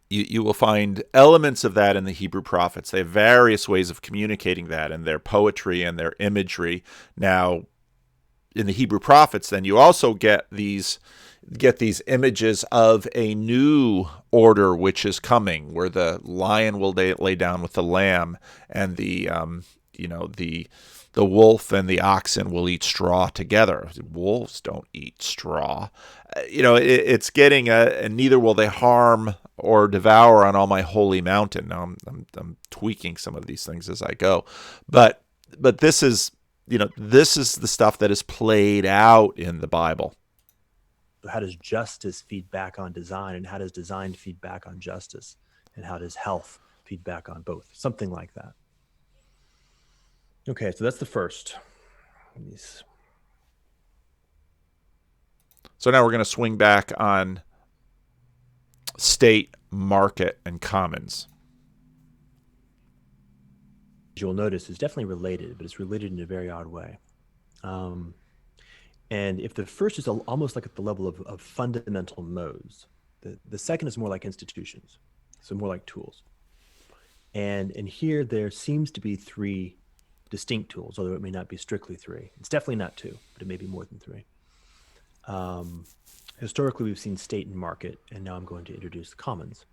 you will find elements of that in the Hebrew prophets. They have various ways of communicating that in their poetry and their imagery. Now, in the Hebrew prophets, then you also get these images of a new order which is coming, where the lion will lay down with the lamb, and the wolf and the oxen will eat straw together. Wolves don't eat straw. It's getting and neither will they harm or devour on all my holy mountain. Now I'm tweaking some of these things as I go, but this is the stuff that is played out in the Bible. How does justice feed back on design, and how does design feed back on justice, and how does health feed back on both? Something like that. Okay, so that's the first. So now we're going to swing back on state, market, and commons. You'll notice is definitely related, but it's related in a very odd way. And if the first is almost like at the level of fundamental modes, the second is more like institutions, so more like tools. And here there seems to be 3 distinct tools, although it may not be strictly 3. It's definitely not 2, but it may be more than 3. Historically, we've seen state and market, and now I'm going to introduce the commons.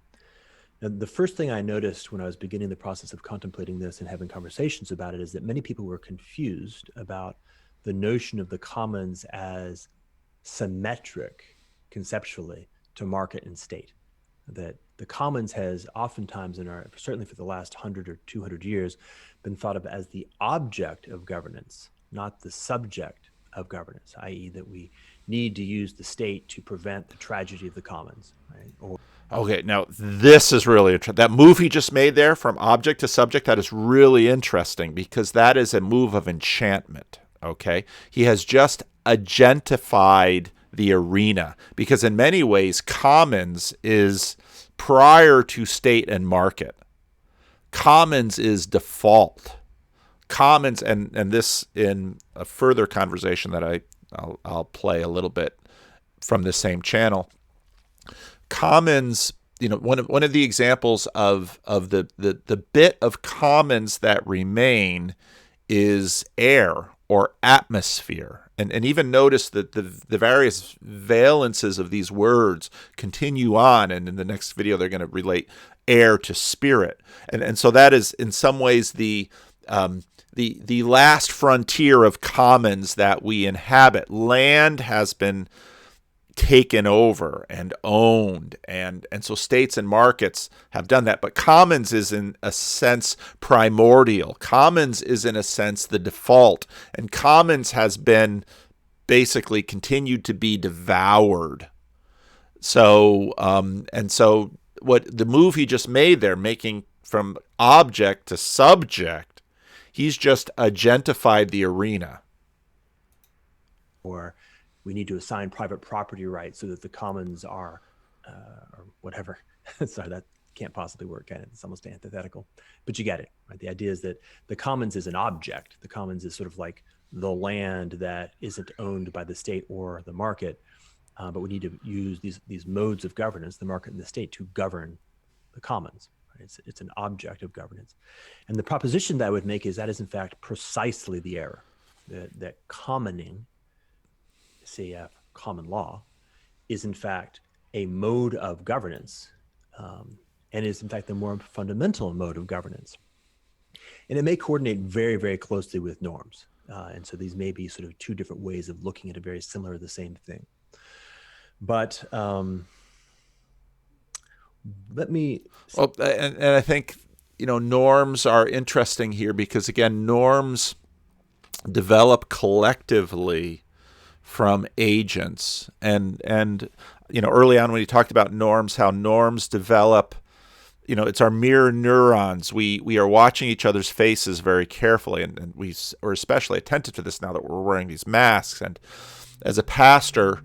Now, the first thing I noticed when I was beginning the process of contemplating this and having conversations about it is that many people were confused about the notion of the commons as symmetric conceptually to market and state. That the commons has oftentimes certainly for the last 100 or 200 years, been thought of as the object of governance not the subject of governance, i.e., that we need to use the state to prevent the tragedy of the commons, right? Or Okay, now this is really interesting. That move he just made there from object to subject, that is really interesting because that is a move of enchantment. Okay, he has just agentified the arena because in many ways, commons is prior to state and market. Commons is default. Commons, and this in a further conversation that I'll play a little bit from the same channel. Commons, one of the examples of the bit of commons that remain is air or atmosphere. And even notice that the various valences of these words continue on, and in the next video they're going to relate air to spirit. And so that is in some ways the last frontier of commons that we inhabit. Land has been taken over and owned, and so states and markets have done that, but commons is in a sense primordial. Commons is in a sense the default, and commons has been basically continued to be devoured. So what the move he just made there, making from object to subject, he's just agentified the arena. Or we need to assign private property rights so that the commons are, or whatever. Sorry, that can't possibly work, can it? It's almost antithetical, but you get it, right? The idea is that the commons is an object. The commons is sort of like the land that isn't owned by the state or the market, but we need to use these modes of governance, the market and the state, to govern the commons. Right? It's an object of governance. And the proposition that I would make is that is in fact precisely the error, that commoning, CF, common law, is in fact a mode of governance, and is in fact the more fundamental mode of governance. And it may coordinate very, very closely with norms. And so these may be sort of two different ways of looking at a very similar, the same thing. But let me... Well, and I think, norms are interesting here because, again, norms develop collectively from agents, and early on when you talked about norms, how norms develop, it's our mirror neurons. We are watching each other's faces very carefully, and we are especially attentive to this now that we're wearing these masks. And as a pastor,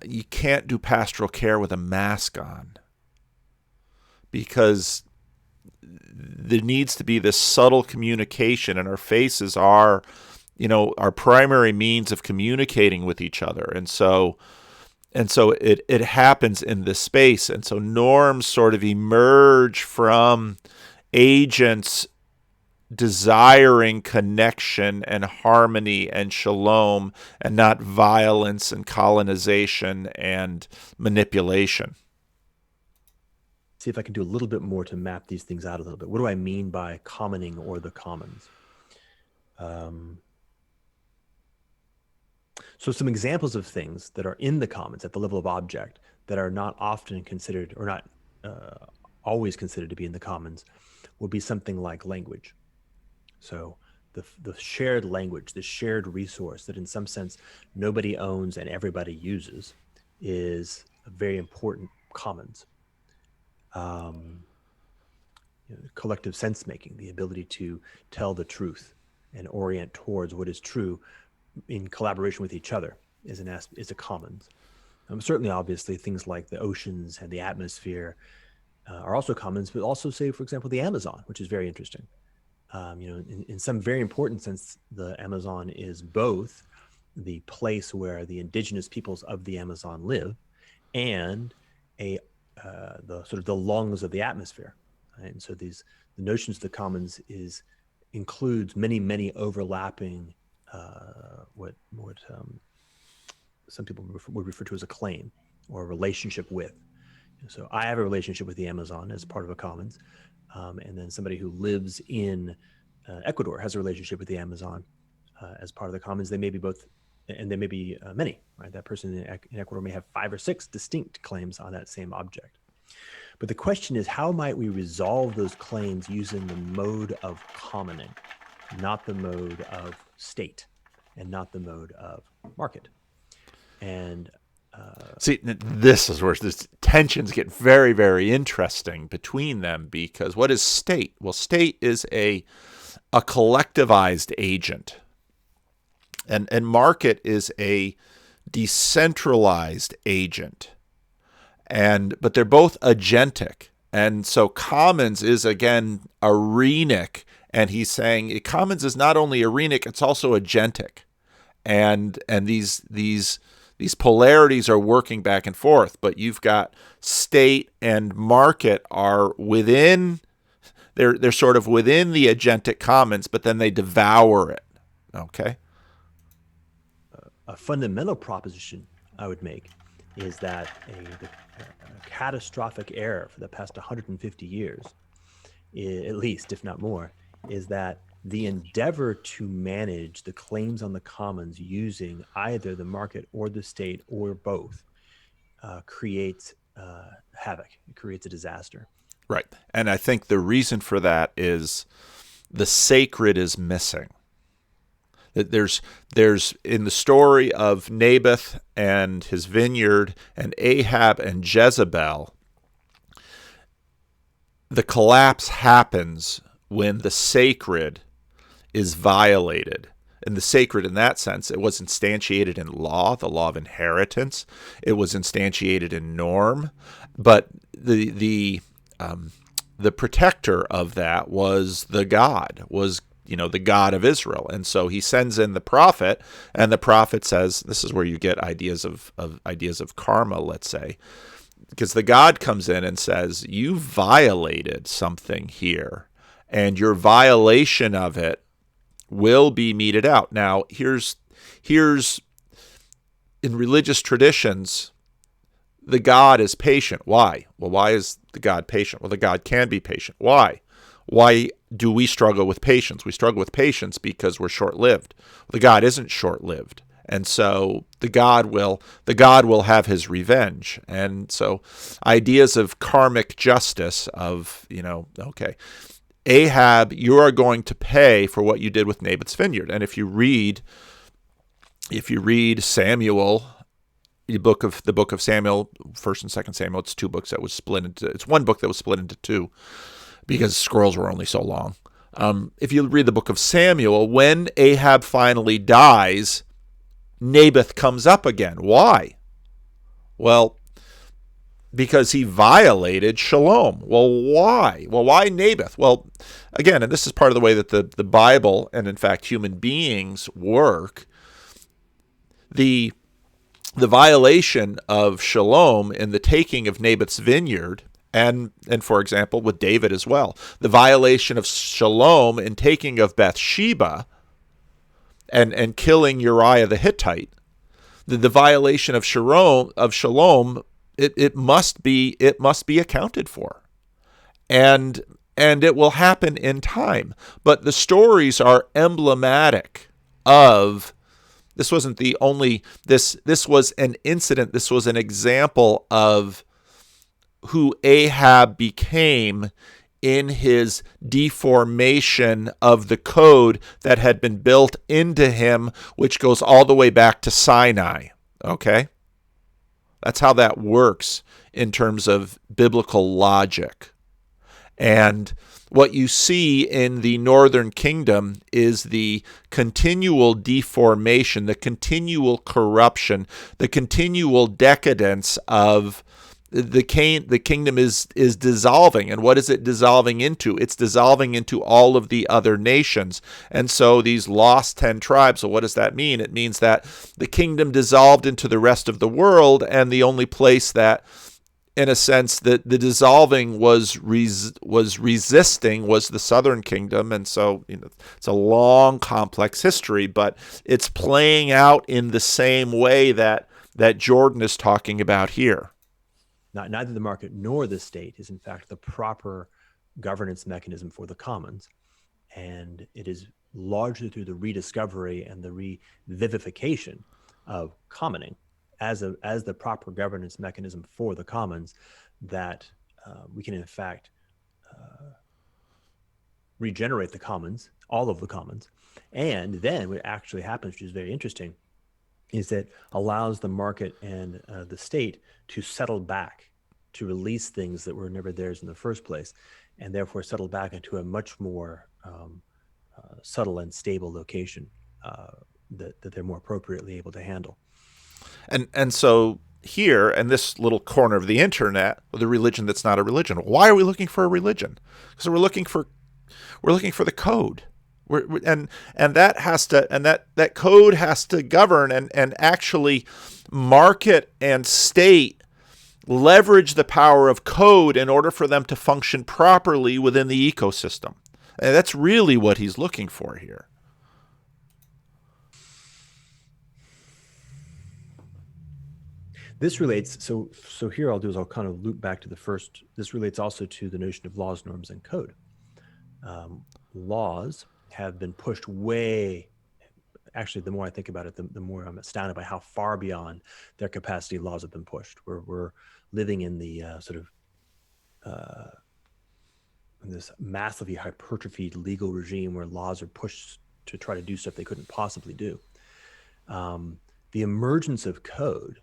you can't do pastoral care with a mask on because there needs to be this subtle communication, and our faces are our primary means of communicating with each other. And so it happens in this space. And so norms sort of emerge from agents desiring connection and harmony and shalom, and not violence and colonization and manipulation. See if I can do a little bit more to map these things out a little bit. What do I mean by commoning or the commons? So some examples of things that are in the commons at the level of object that are not often considered, or not always considered to be in the commons, would be something like language. So the shared language, the shared resource that in some sense nobody owns and everybody uses, is a very important commons. Collective sense making, the ability to tell the truth and orient towards what is true in collaboration with each other is a commons. Certainly, obviously, things like the oceans and the atmosphere are also commons, but also, say, for example, the Amazon, which is very interesting. In some very important sense, the Amazon is both the place where the indigenous peoples of the Amazon live and the sort of the lungs of the atmosphere. Right? And so the notions of the commons includes many overlapping what some people would refer to as a claim or a relationship with. So I have a relationship with the Amazon as part of a commons, and then somebody who lives in Ecuador has a relationship with the Amazon as part of the commons. They may be both, and they may be many, right? That person in Ecuador may have 5 or 6 distinct claims on that same object. But the question is, how might we resolve those claims using the mode of commoning? not the mode of state, and not the mode of market. And See, this is where the tensions get very, very interesting between them, because what is state? Well, state is a collectivized agent, and market is a decentralized agent. But they're both agentic. And so commons is again arenic, and he's saying commons is not only arenic, it's also agentic. And these polarities are working back and forth, but you've got state and market are within, they're sort of within the agentic commons, but then they devour it. Okay. a fundamental proposition I would make is that a catastrophic error for the past 150 years, at least, if not more, is that the endeavor to manage the claims on the commons using either the market or the state or both creates havoc. It creates a disaster. Right. And I think the reason for that is the sacred is missing. There's in the story of Naboth and his vineyard and Ahab and Jezebel, the collapse happens when the sacred is violated. And the sacred in that sense, it was instantiated in law, the law of inheritance. It was instantiated in norm, but the protector of that was the God, was the God of Israel. And so he sends in the prophet, and the prophet says, this is where you get ideas of karma, let's say, because the God comes in and says, you violated something here, and your violation of it will be meted out. Now, here's in religious traditions, the God is patient. Why? Well, why is the God patient? Well, the God can be patient. Why? Why do we struggle with patience? We struggle with patience because we're short-lived. The God isn't short-lived. And so the God will have his revenge. And so ideas of karmic justice of, okay, Ahab, you are going to pay for what you did with Naboth's vineyard. And if you read Samuel, the book of Samuel, 1st and 2nd Samuel, it's two books that was split into, it's one book that was split into two because scrolls were only so long. If you read the book of Samuel, when Ahab finally dies, Naboth comes up again. Why? Well, because he violated shalom. Well, why? Well, why Naboth? Well, again, and this is part of the way that the Bible and, in fact, human beings work. The violation of shalom in the taking of Naboth's vineyard, and for example, with David as well, the violation of shalom in taking of Bathsheba and killing Uriah the Hittite, the violation of shalom, it must be accounted for, and it will happen in time. But the stories are emblematic of. This wasn't the only. This was an incident. This was an example of who Ahab became in his deformation of the code that had been built into him, which goes all the way back to Sinai. Okay? That's how that works in terms of biblical logic. And what you see in the northern kingdom is the continual deformation, the continual corruption, the continual decadence of the kingdom is dissolving. And what is it dissolving into? It's dissolving into all of the other nations. And so these lost 10 tribes, so what does that mean? It means that the kingdom dissolved into the rest of the world, and the only place that, in a sense, that the dissolving was resisting was the southern kingdom. And so it's a long, complex history, but it's playing out in the same way that Jordan is talking about here. Neither the market nor the state is, in fact, the proper governance mechanism for the commons. And it is largely through the rediscovery and the revivification of commoning as the proper governance mechanism for the commons that we can, in fact, regenerate the commons, all of the commons. And then what actually happens, which is very interesting, is that allows the market and the state to settle back, to release things that were never theirs in the first place, and therefore settle back into a much more subtle and stable location that they're more appropriately able to handle. And so here, in this little corner of the internet, the religion that's not a religion. Why are we looking for a religion? Because we're looking for the code. And that has to, and that code has to govern and actually market and state leverage the power of code in order for them to function properly within the ecosystem. And that's really what he's looking for here. This relates, so here I'll kind of loop back to the first. This relates also to the notion of laws, norms, and code. Laws have been pushed way, actually, the more I think about it, the more I'm astounded by how far beyond their capacity laws have been pushed. We're living in the in this massively hypertrophied legal regime where laws are pushed to try to do stuff they couldn't possibly do. The emergence of code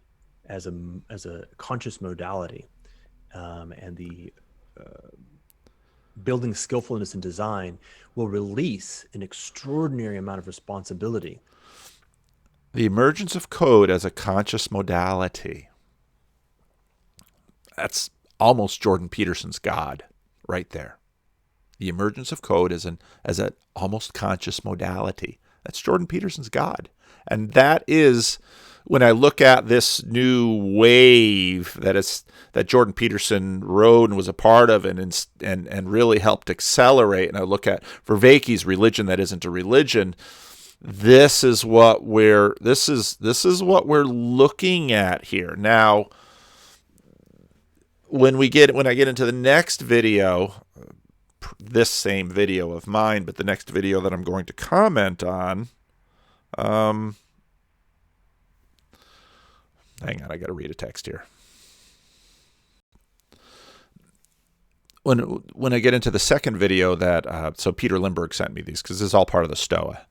as a conscious modality, and the building skillfulness in design will release an extraordinary amount of responsibility. The emergence of code as a conscious modality. That's almost Jordan Peterson's God right there. The emergence of code as an almost conscious modality. That's Jordan Peterson's God. And that is, when I look at this new wave that Jordan Peterson rode and was a part of and really helped accelerate, and I look at Vervaeke's religion that isn't a religion, this is what we're looking at here. Now, when I get into the next video, this same video of mine, but the next video that I'm going to comment on, hang on, I got to read a text here. When I get into the second video that, so Peter Lindbergh sent me these, because this is all part of the Stoa.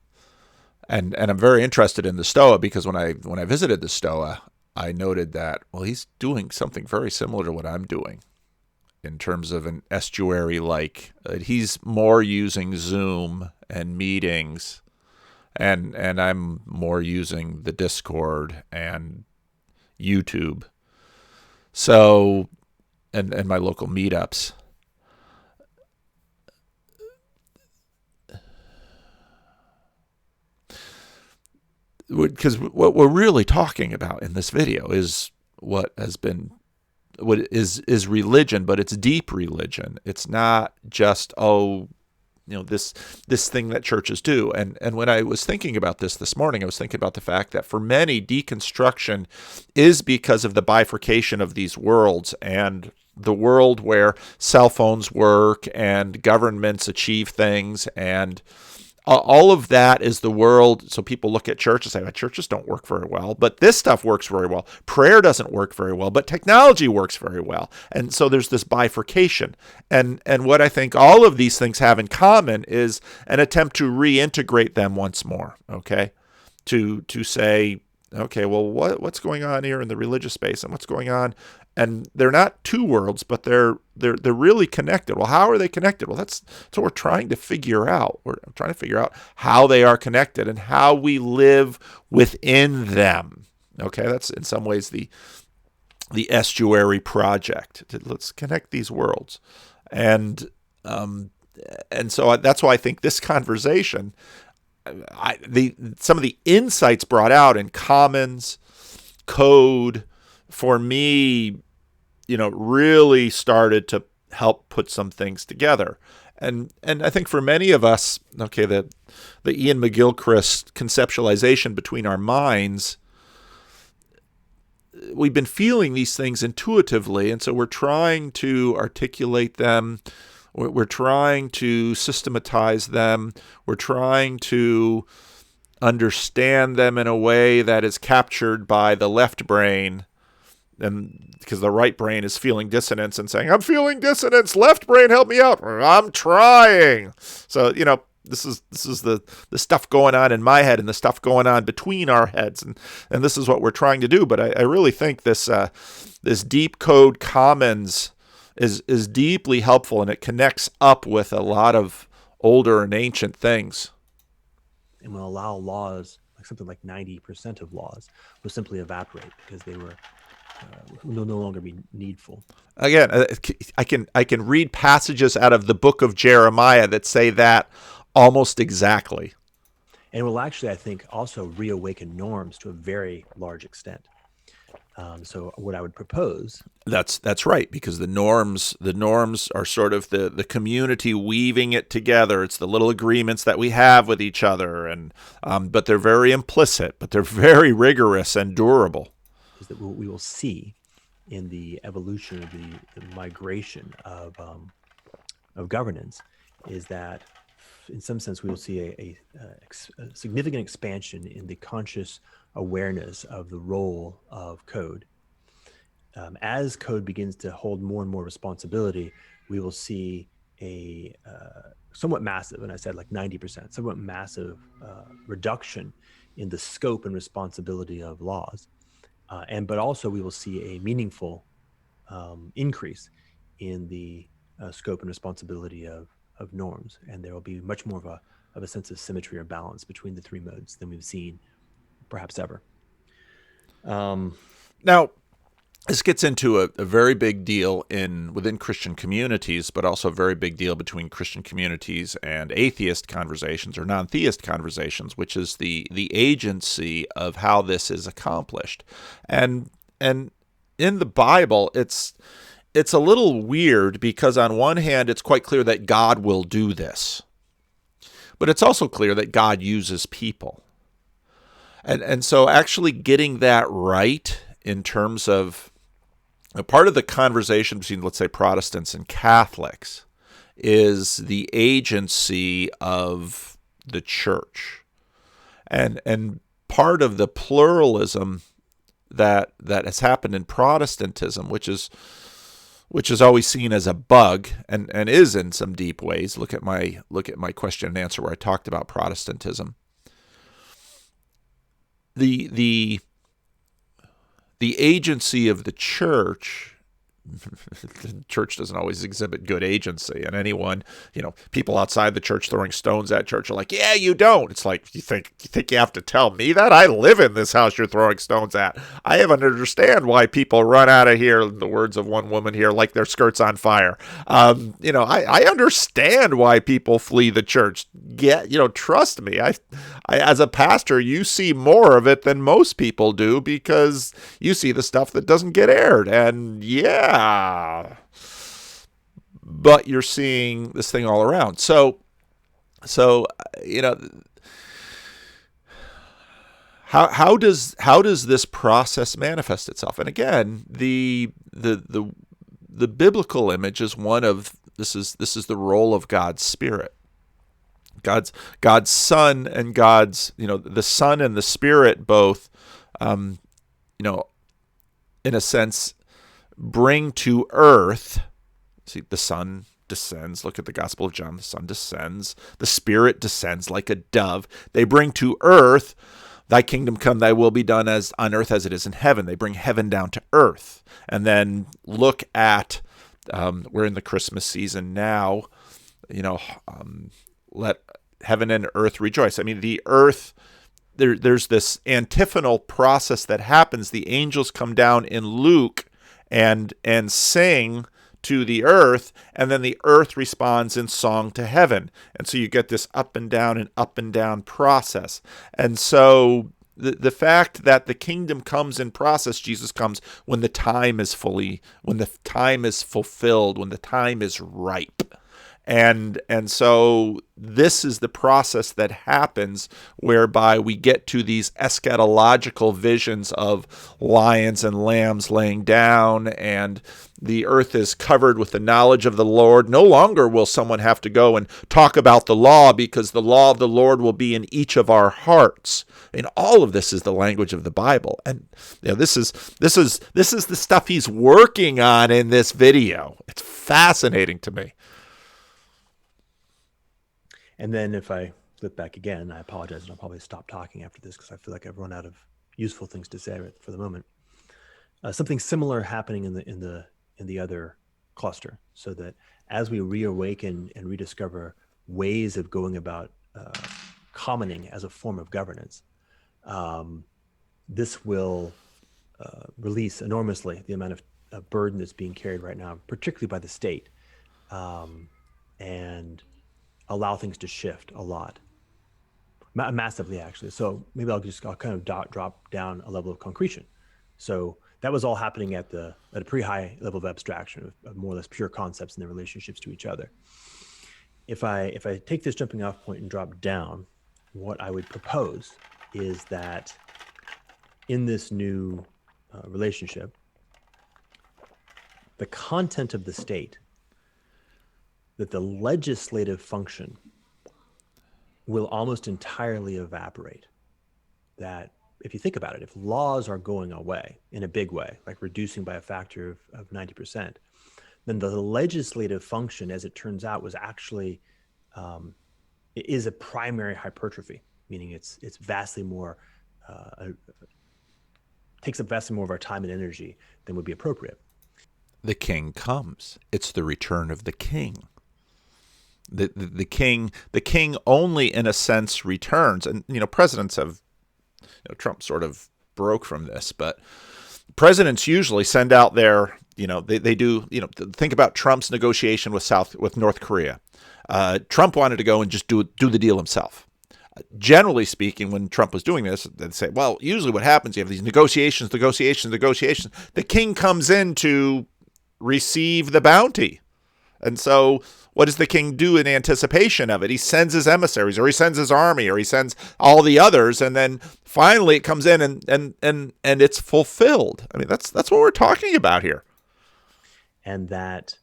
And I'm very interested in the Stoa because when I visited the Stoa, I noted that, well, he's doing something very similar to what I'm doing in terms of an estuary-like. He's more using Zoom and meetings, and I'm more using the Discord and YouTube. So, and my local meetups. Because what we're really talking about in this video is what is religion, but it's deep religion. It's not just, this thing that churches do. And when I was thinking about this morning, I was thinking about the fact that for many, deconstruction is because of the bifurcation of these worlds, and the world where cell phones work and governments achieve things, and all of that is the world. So people look at church and say, well, churches don't work very well, but this stuff works very well. Prayer doesn't work very well, but technology works very well. And so there's this bifurcation. And what I think all of these things have in common is an attempt to reintegrate them once more, okay? To say, okay, well, what's going on here in the religious space, and what's going on? And they're not two worlds, but they're really connected. Well, how are they connected? Well, that's what we're trying to figure out. We're trying to figure out how they are connected and how we live within them. Okay, that's in some ways the estuary project. Let's connect these worlds, and so that's why I think this conversation, some of the insights brought out in commons, code, for me, really started to help put some things together. And I think for many of us, okay, the Ian McGilchrist conceptualization between our minds, we've been feeling these things intuitively, and so we're trying to articulate them. We're trying to systematize them. We're trying to understand them in a way that is captured by the left brain, because the right brain is feeling dissonance and saying, I'm feeling dissonance, left brain, help me out, I'm trying. So, this is the stuff going on in my head and the stuff going on between our heads, and this is what we're trying to do. But I really think this deep code commons is deeply helpful, and it connects up with a lot of older and ancient things. And will allow laws, like something like 90% of laws, will simply evaporate because they will no longer be needful. Again, I can read passages out of the book of Jeremiah that say that almost exactly. And it will actually, I think, also reawaken norms to a very large extent. So what I would propose. That's right, because the norms are sort of the community weaving it together. It's the little agreements that we have with each other, and but they're very implicit, but they're very rigorous and durable. Is that what we will see in the evolution of the migration of governance is that, in some sense, we will see a significant expansion in the conscious awareness of the role of code. As code begins to hold more and more responsibility, we will see a somewhat massive, and I said like 90%, somewhat massive reduction in the scope and responsibility of laws. But also we will see a meaningful increase in the scope and responsibility of norms, and there will be much more of a sense of symmetry or balance between the three modes than we've seen perhaps ever. Now, this gets into a very big deal within Christian communities, but also a very big deal between Christian communities and atheist conversations or non-theist conversations, which is the agency of how this is accomplished. And in the Bible, it's a little weird because on one hand, it's quite clear that God will do this, but it's also clear that God uses people. And so actually getting that right in terms of a part of the conversation between, let's say, Protestants and Catholics is the agency of the church. And part of the pluralism that has happened in Protestantism, which is always seen as a bug and is in some deep ways. Look at my question and answer where I talked about Protestantism. The agency of the church, the church doesn't always exhibit good agency, and anyone, people outside the church throwing stones at church are like, yeah, you don't. It's like, you think you have to tell me that? I live in this house you're throwing stones at. I even understand why people run out of here, in the words of one woman here, like their skirts on fire. I understand why people flee the church. Trust me. I as a pastor, you see more of it than most people do because you see the stuff that doesn't get aired. And but you're seeing this thing all around. So how does this process manifest itself? And again, the biblical image is one of this is the role of God's Spirit. God's Son and God's, the Son and the Spirit both, in a sense, bring to earth. See, the Son descends. Look at the Gospel of John. The Son descends. The Spirit descends like a dove. They bring to earth, thy kingdom come, thy will be done as on earth as it is in heaven. They bring heaven down to earth. And then look at, we're in the Christmas season now, let heaven and earth rejoice. I mean, the earth, there's this antiphonal process that happens. The angels come down in Luke and sing to the earth, and then the earth responds in song to heaven. And so you get this up and down process. And so the fact that the kingdom comes in process, Jesus comes when the time is fulfilled, when the time is ripe. And so this is the process that happens whereby we get to these eschatological visions of lions and lambs laying down, and the earth is covered with the knowledge of the Lord. No longer will someone have to go and talk about the law, because the law of the Lord will be in each of our hearts. And all of this is the language of the Bible. And this is the stuff he's working on in this video. It's fascinating to me. And then if I flip back again, I apologize, and I'll probably stop talking after this because I feel like I've run out of useful things to say for the moment. Something similar happening in the other cluster, so that as we reawaken and rediscover ways of going about commoning as a form of governance, this will release enormously the amount of burden that's being carried right now, particularly by the state, and allow things to shift a lot, massively actually. So maybe I'll kind of drop down a level of concretion. So that was all happening at a pretty high level of abstraction, of more or less pure concepts and their relationships to each other. If I take this jumping off point and drop down, what I would propose is that in this new relationship, the content of the state, that the legislative function will almost entirely evaporate. That if you think about it, if laws are going away in a big way, like reducing by a factor of 90%, then the legislative function, as it turns out, was actually is a primary hypertrophy, meaning it's vastly more takes up vastly more of our time and energy than would be appropriate. The king comes. It's the return of the king. The king only in a sense returns. And presidents have, Trump sort of broke from this, but presidents usually send out their, they do, think about Trump's negotiation with North Korea. Trump wanted to go and just do the deal himself. Generally speaking, when Trump was doing this, they'd say, well, usually what happens, you have these negotiations. The king comes in to receive the bounty. And so what does the king do in anticipation of it? He sends his emissaries, or he sends his army, or he sends all the others, and then finally it comes in and it's fulfilled. I mean, that's what we're talking about here. And that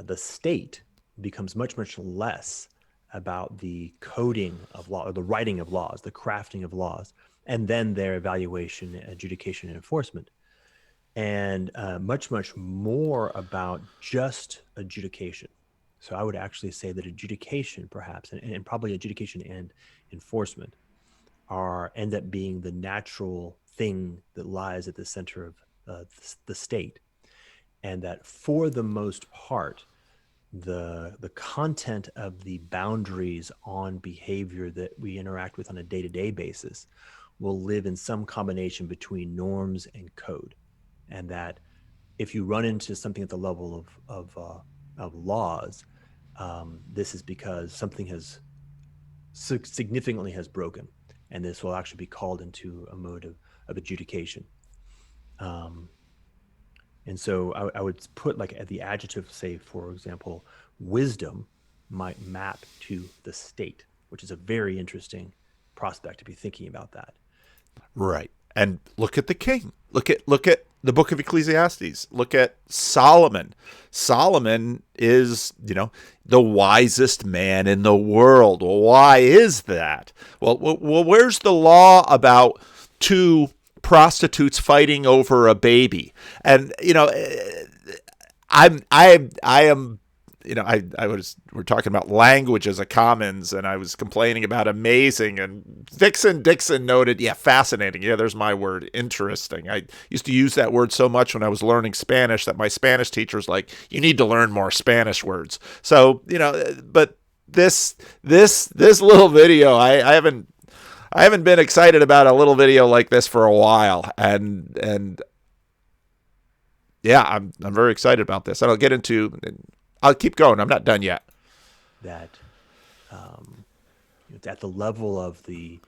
the state becomes much, much less about the coding of law, or the writing of laws, the crafting of laws, and then their evaluation, adjudication, and enforcement. And much, much more about just adjudication. So I would actually say that adjudication, perhaps, and probably adjudication and enforcement, end up being the natural thing that lies at the center of the state. And that for the most part, the content of the boundaries on behavior that we interact with on a day-to-day basis will live in some combination between norms and code. And that if you run into something at the level of laws, this is because something has significantly has broken, and this will actually be called into a mode of adjudication. And so I would put, like, at the adjective, say, for example, wisdom might map to the state, which is a very interesting prospect to be thinking about that. Right. And look at the king. Look at the book of Ecclesiastes. Look at Solomon. Solomon is, the wisest man in the world. Well, why is that? Well, where's the law about two prostitutes fighting over a baby? And we're talking about language as a commons, and I was complaining about amazing, and Dixon noted, fascinating. Yeah, there's my word, interesting. I used to use that word so much when I was learning Spanish that my Spanish teacher's like, you need to learn more Spanish words. So, but this little video, I haven't been excited about a little video like this for a while, and yeah, I'm very excited about this. And I'll keep going. I'm not done yet. That it's at the level of the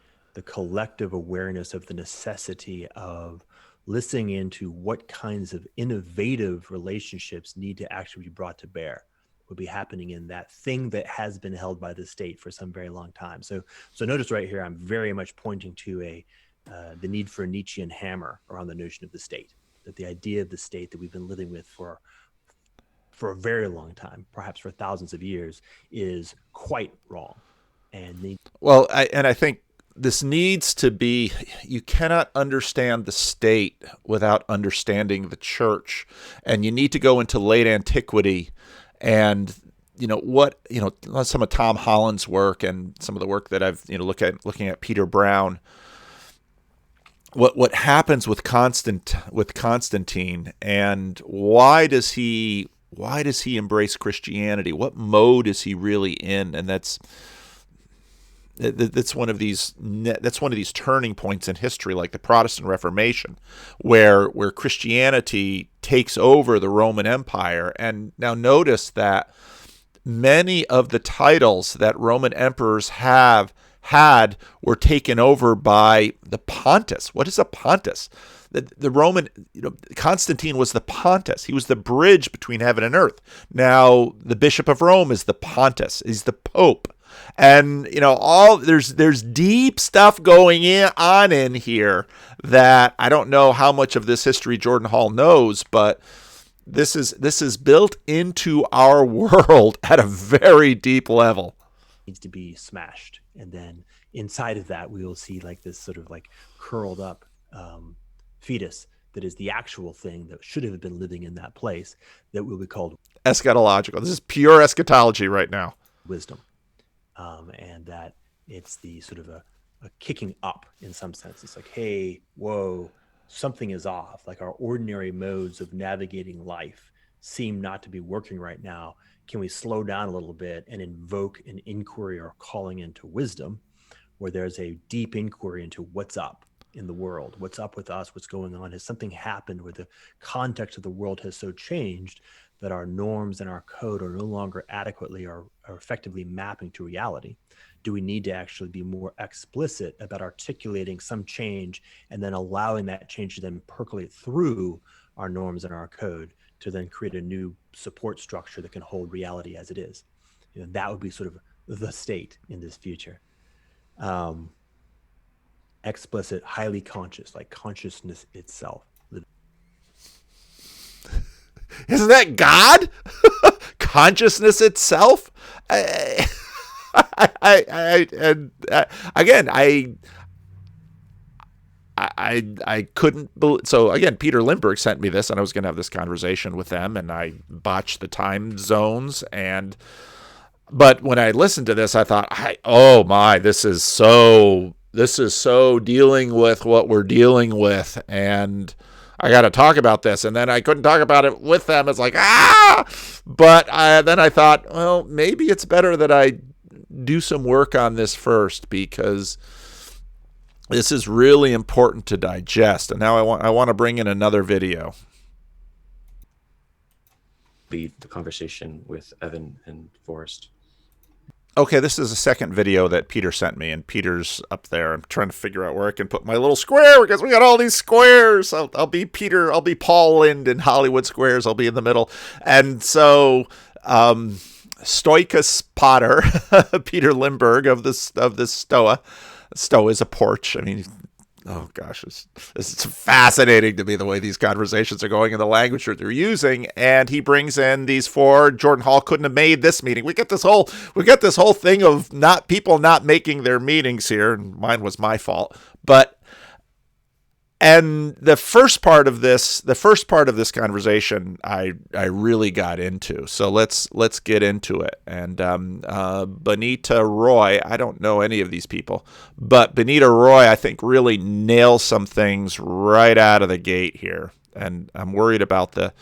collective awareness of the necessity of listening into what kinds of innovative relationships need to actually be brought to bear, would be happening in that thing that has been held by the state for some very long time. So notice right here, I'm very much pointing to the need for a Nietzschean hammer around the notion of the state, that the idea of the state that we've been living with for a very long time, perhaps for thousands of years, is quite wrong. And well, I think this needs to be, you cannot understand the state without understanding the church. And you need to go into late antiquity and some of Tom Holland's work and some of the work that I've looking at Peter Brown. What happens with Constantine, and why does he embrace Christianity? What mode is he really in? And that's one of these turning points in history, like the Protestant Reformation, where Christianity takes over the Roman Empire. And now notice that many of the titles that Roman emperors had were taken over by the Pontiffs. What is a Pontiff? The Roman, Constantine was the Pontiff. He was the bridge between heaven and earth. Now the Bishop of Rome is the Pontiff. He's the Pope. And there's deep stuff going on in here that I don't know how much of this history Jordan Hall knows, but this is built into our world at a very deep level. Needs to be smashed, and then inside of that we will see like this sort of like curled up fetus that is the actual thing that should have been living in that place, that will be called eschatological. This is pure eschatology right now. Wisdom. And that it's the sort of a kicking up in some sense. It's like, hey, whoa, something is off. Like our ordinary modes of navigating life seem not to be working right now. Can we slow down a little bit and invoke an inquiry or calling into wisdom, where there's a deep inquiry into what's up in the world, what's up with us, what's going on? Has something happened where the context of the world has so changed that our norms and our code are no longer adequately or effectively mapping to reality? Do we need to actually be more explicit about articulating some change and then allowing that change to then percolate through our norms and our code to then create a new support structure that can hold reality as it is? That would be sort of the state in this future. Explicit, highly conscious, like consciousness itself. Isn't that God? Consciousness itself? I couldn't believe. So again, Peter Lindbergh sent me this, and I was going to have this conversation with them, and I botched the time zones. But when I listened to this, I thought, oh my, this is so dealing with what we're dealing with, and I got to talk about this. And then I couldn't talk about it with them. It's like, but then I thought, well, maybe it's better that I do some work on this first, because this is really important to digest. And now I want to bring in another video. Lead the conversation with Evan and Forrest. Okay, this is a second video that Peter sent me, and Peter's up there. I'm trying to figure out where I can put my little square, because we got all these squares. I'll be Peter. I'll be Paul Lind in Hollywood Squares. I'll be in the middle. And so Stoicus Potter, Peter Lindbergh of this Stoa. Stoa is a porch. I mean, oh gosh, it's fascinating to me the way these conversations are going and the language that they're using. And he brings in these four. Jordan Hall couldn't have made this meeting. We get this whole thing of people not making their meetings here. And mine was my fault. And the first part of this conversation, I really got into. So let's get into it. And Benita Roy, I don't know any of these people, but Benita Roy, I think, really nails some things right out of the gate here. And I'm worried about the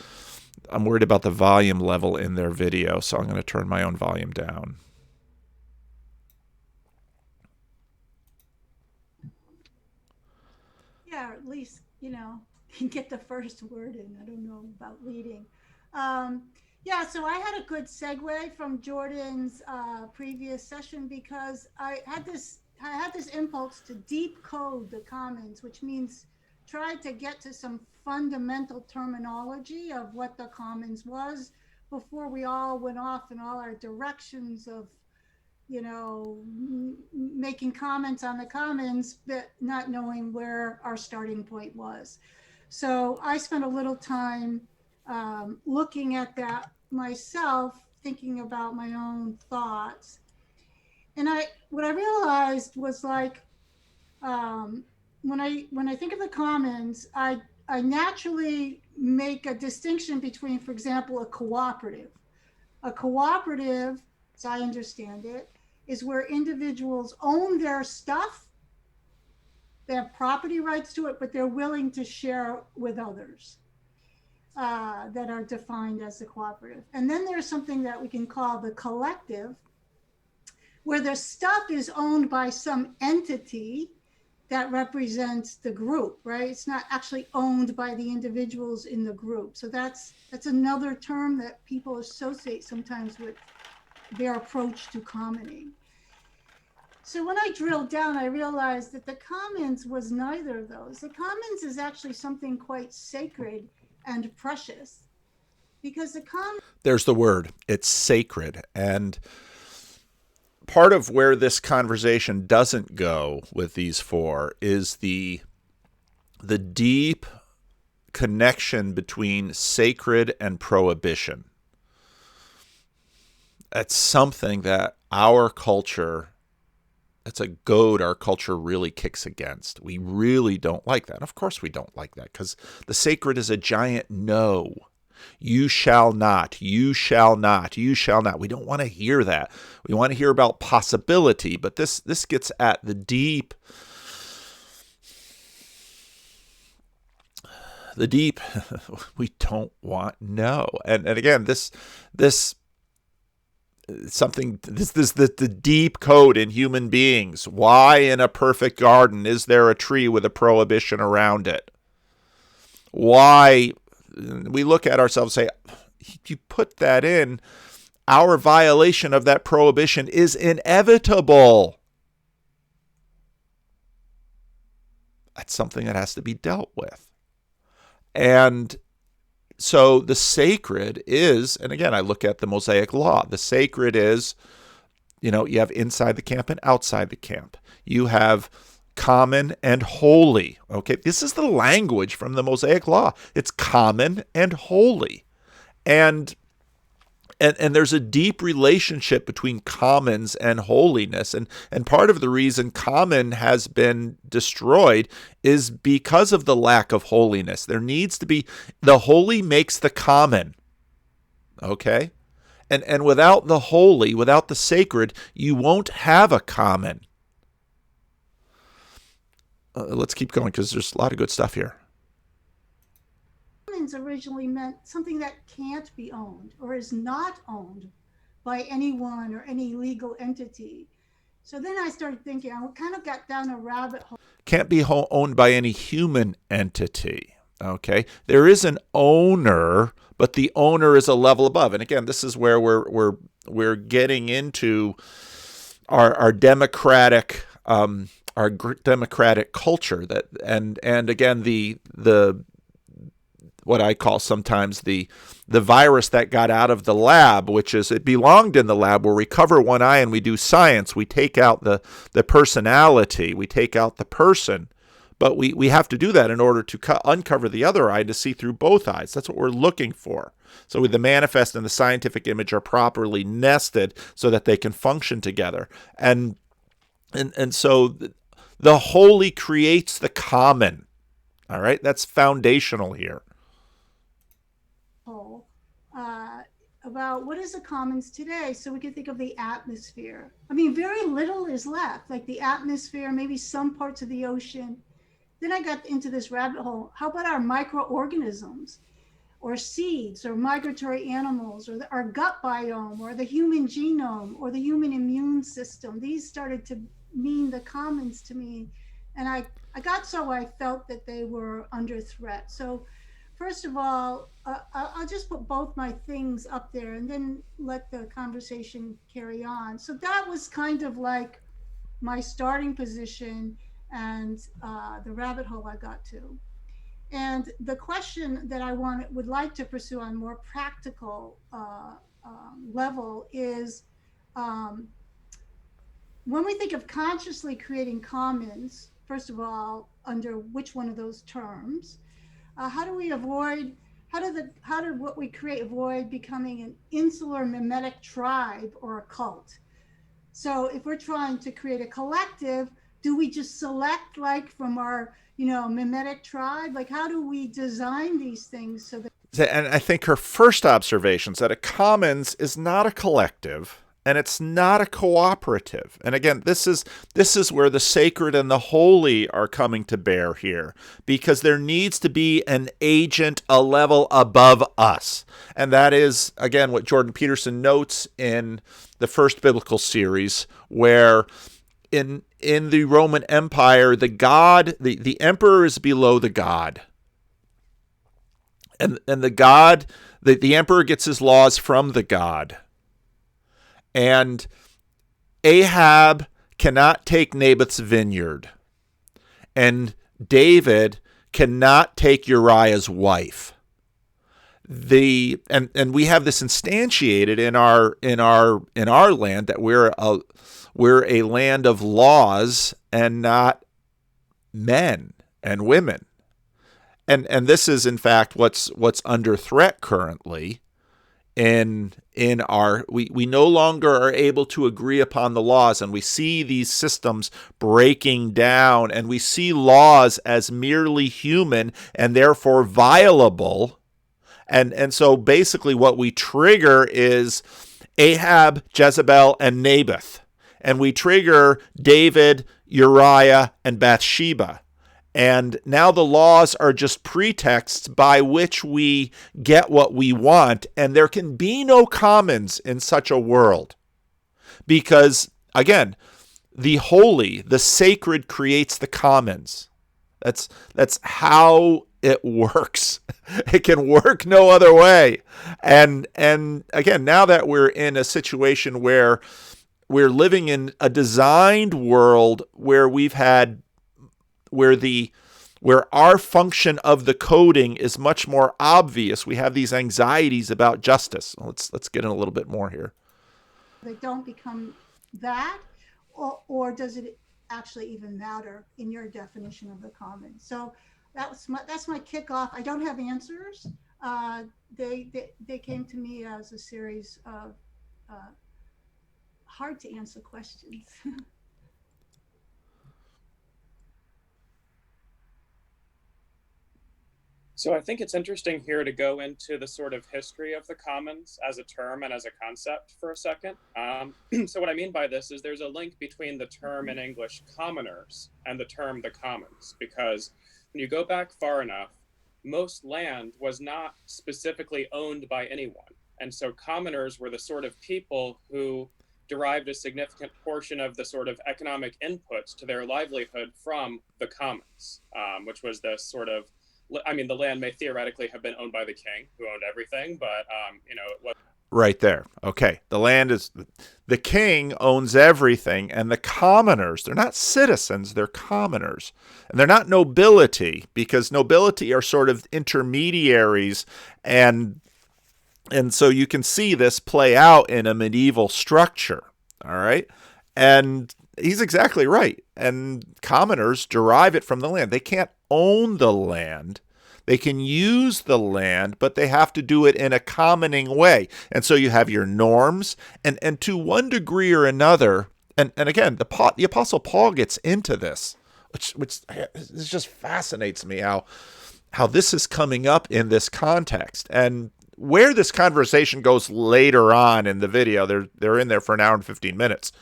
volume level in their video, so I'm going to turn my own volume down. Yeah, at least, get the first word in. I don't know about leading. Yeah, so I had a good segue from Jordan's previous session, because I had this impulse to deep code the commons, which means try to get to some fundamental terminology of what the commons was, before we all went off in all our directions of, making comments on the commons, but not knowing where our starting point was. So I spent a little time looking at that myself, thinking about my own thoughts. And what I realized was like, when I think of the commons, I naturally make a distinction between, for example, a cooperative. A cooperative, as I understand it, is where individuals own their stuff, they have property rights to it, but they're willing to share with others, that are defined as the cooperative. And then there's something that we can call the collective, where the stuff is owned by some entity that represents the group, right? It's not actually owned by the individuals in the group. So that's another term that people associate sometimes with their approach to commoning. So when I drilled down, I realized that the commons was neither of those. The commons is actually something quite sacred and precious, because the commons... There's the word. It's sacred. And part of where this conversation doesn't go with these four is the deep connection between sacred and prohibition. That's something that our culture, that's a goad our culture really kicks against. We really don't like that. Of course we don't like that, because the sacred is a giant no. You shall not, you shall not, you shall not. We don't want to hear that. We want to hear about possibility, but this gets at the deep, we don't want no. And again, this something, this the deep code in human beings. Why in a perfect garden is there a tree with a prohibition around it? Why? We look at ourselves and say, you put that in, our violation of that prohibition is inevitable. That's something that has to be dealt with. And so the sacred is, and again, I look at the Mosaic law. The sacred is, you have inside the camp and outside the camp. You have common and holy. Okay, this is the language from the Mosaic law. It's common and holy. And there's a deep relationship between commons and holiness. And part of the reason common has been destroyed is because of the lack of holiness. There needs to be, the holy makes the common. Okay? And without the holy, without the sacred, you won't have a common. Let's keep going, because there's a lot of good stuff here. Commons originally meant something that can't be owned or is not owned by anyone or any legal entity. So then I started thinking, I kind of got down a rabbit hole. Can't be owned by any human entity. Okay, there is an owner, but the owner is a level above. And again, this is where we're getting into our democratic culture, that and again the what I call sometimes the virus that got out of the lab, which is it belonged in the lab, where we cover one eye and we do science. We take out the personality, we take out the person, but we have to do that in order to uncover the other eye to see through both eyes. That's what we're looking for. So the manifest and the scientific image are properly nested so that they can function together. And so the holy creates the common. All right, that's foundational here. About what is the commons today, so we can think of the atmosphere. I mean, very little is left, like the atmosphere, maybe some parts of the ocean. Then I got into this rabbit hole. How about our microorganisms, or seeds, or migratory animals, or our gut biome, or the human genome, or the human immune system? These started to mean the commons to me, and I felt that they were under threat. So first of all, I'll just put both my things up there and then let the conversation carry on. So that was kind of like my starting position and the rabbit hole I got to. And the question that I would like to pursue on more practical level is, um, when we think of consciously creating commons, first of all, under which one of those terms, how do we avoid, how do what we create avoid becoming an insular mimetic tribe or a cult? So if we're trying to create a collective, do we just select like from our, mimetic tribe? Like, how do we design these things so that? And I think her first observation is that a commons is not a collective and it's not a cooperative. And again, this is where the sacred and the holy are coming to bear here, because there needs to be an agent a level above us. And that is, again, what Jordan Peterson notes in the first biblical series, where in the Roman Empire, the emperor is below the god. And the god, the emperor gets his laws from the god. And Ahab cannot take Naboth's vineyard. And David cannot take Uriah's wife. And we have this instantiated in our land, that we're a land of laws and not men and women. And this is in fact what's under threat currently. We no longer are able to agree upon the laws, and we see these systems breaking down, and we see laws as merely human and therefore violable. And so basically what we trigger is Ahab, Jezebel, and Naboth. And we trigger David, Uriah, and Bathsheba. And now the laws are just pretexts by which we get what we want. And there can be no commons in such a world. Because, again, the holy, the sacred creates the commons. That's how it works. It can work no other way. And again, now that we're in a situation where we're living in a designed world where where our function of the coding is much more obvious, we have these anxieties about justice. Let's get in a little bit more here. They don't become that, or does it actually even matter in your definition of the common? So that's my kickoff. I don't have answers. They came to me as a series of hard to answer questions. So I think it's interesting here to go into the sort of history of the commons as a term and as a concept for a second. So what I mean by this is there's a link between the term in English commoners and the term the commons, because when you go back far enough, most land was not specifically owned by anyone. And so commoners were the sort of people who derived a significant portion of the sort of economic inputs to their livelihood from the commons, which was the sort of, I mean, the land may theoretically have been owned by the king, who owned everything, but, it was. Right there. Okay. The king owns everything, and the commoners, they're not citizens, they're commoners. And they're not nobility, because nobility are sort of intermediaries, and so you can see this play out in a medieval structure. All right. And he's exactly right. And commoners derive it from the land. They can't own the land. They can use the land, but they have to do it in a commoning way. And so you have your norms, and to one degree or another, and again, the Apostle Paul gets into this, which this just fascinates me how this is coming up in this context. And where this conversation goes later on in the video, they're in there for an hour and 15 minutes.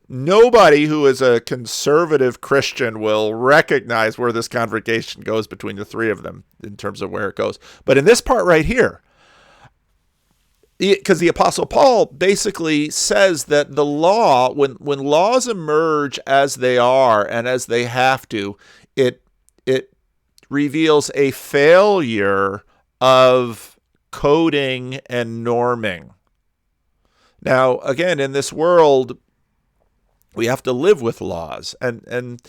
Nobody who is a conservative Christian will recognize where this conversation goes between the three of them in terms of where it goes. But in this part right here, because the Apostle Paul basically says that the law, when laws emerge as they are and as they have to, it reveals a failure of coding and norming. Now, again, in this world, we have to live with laws, and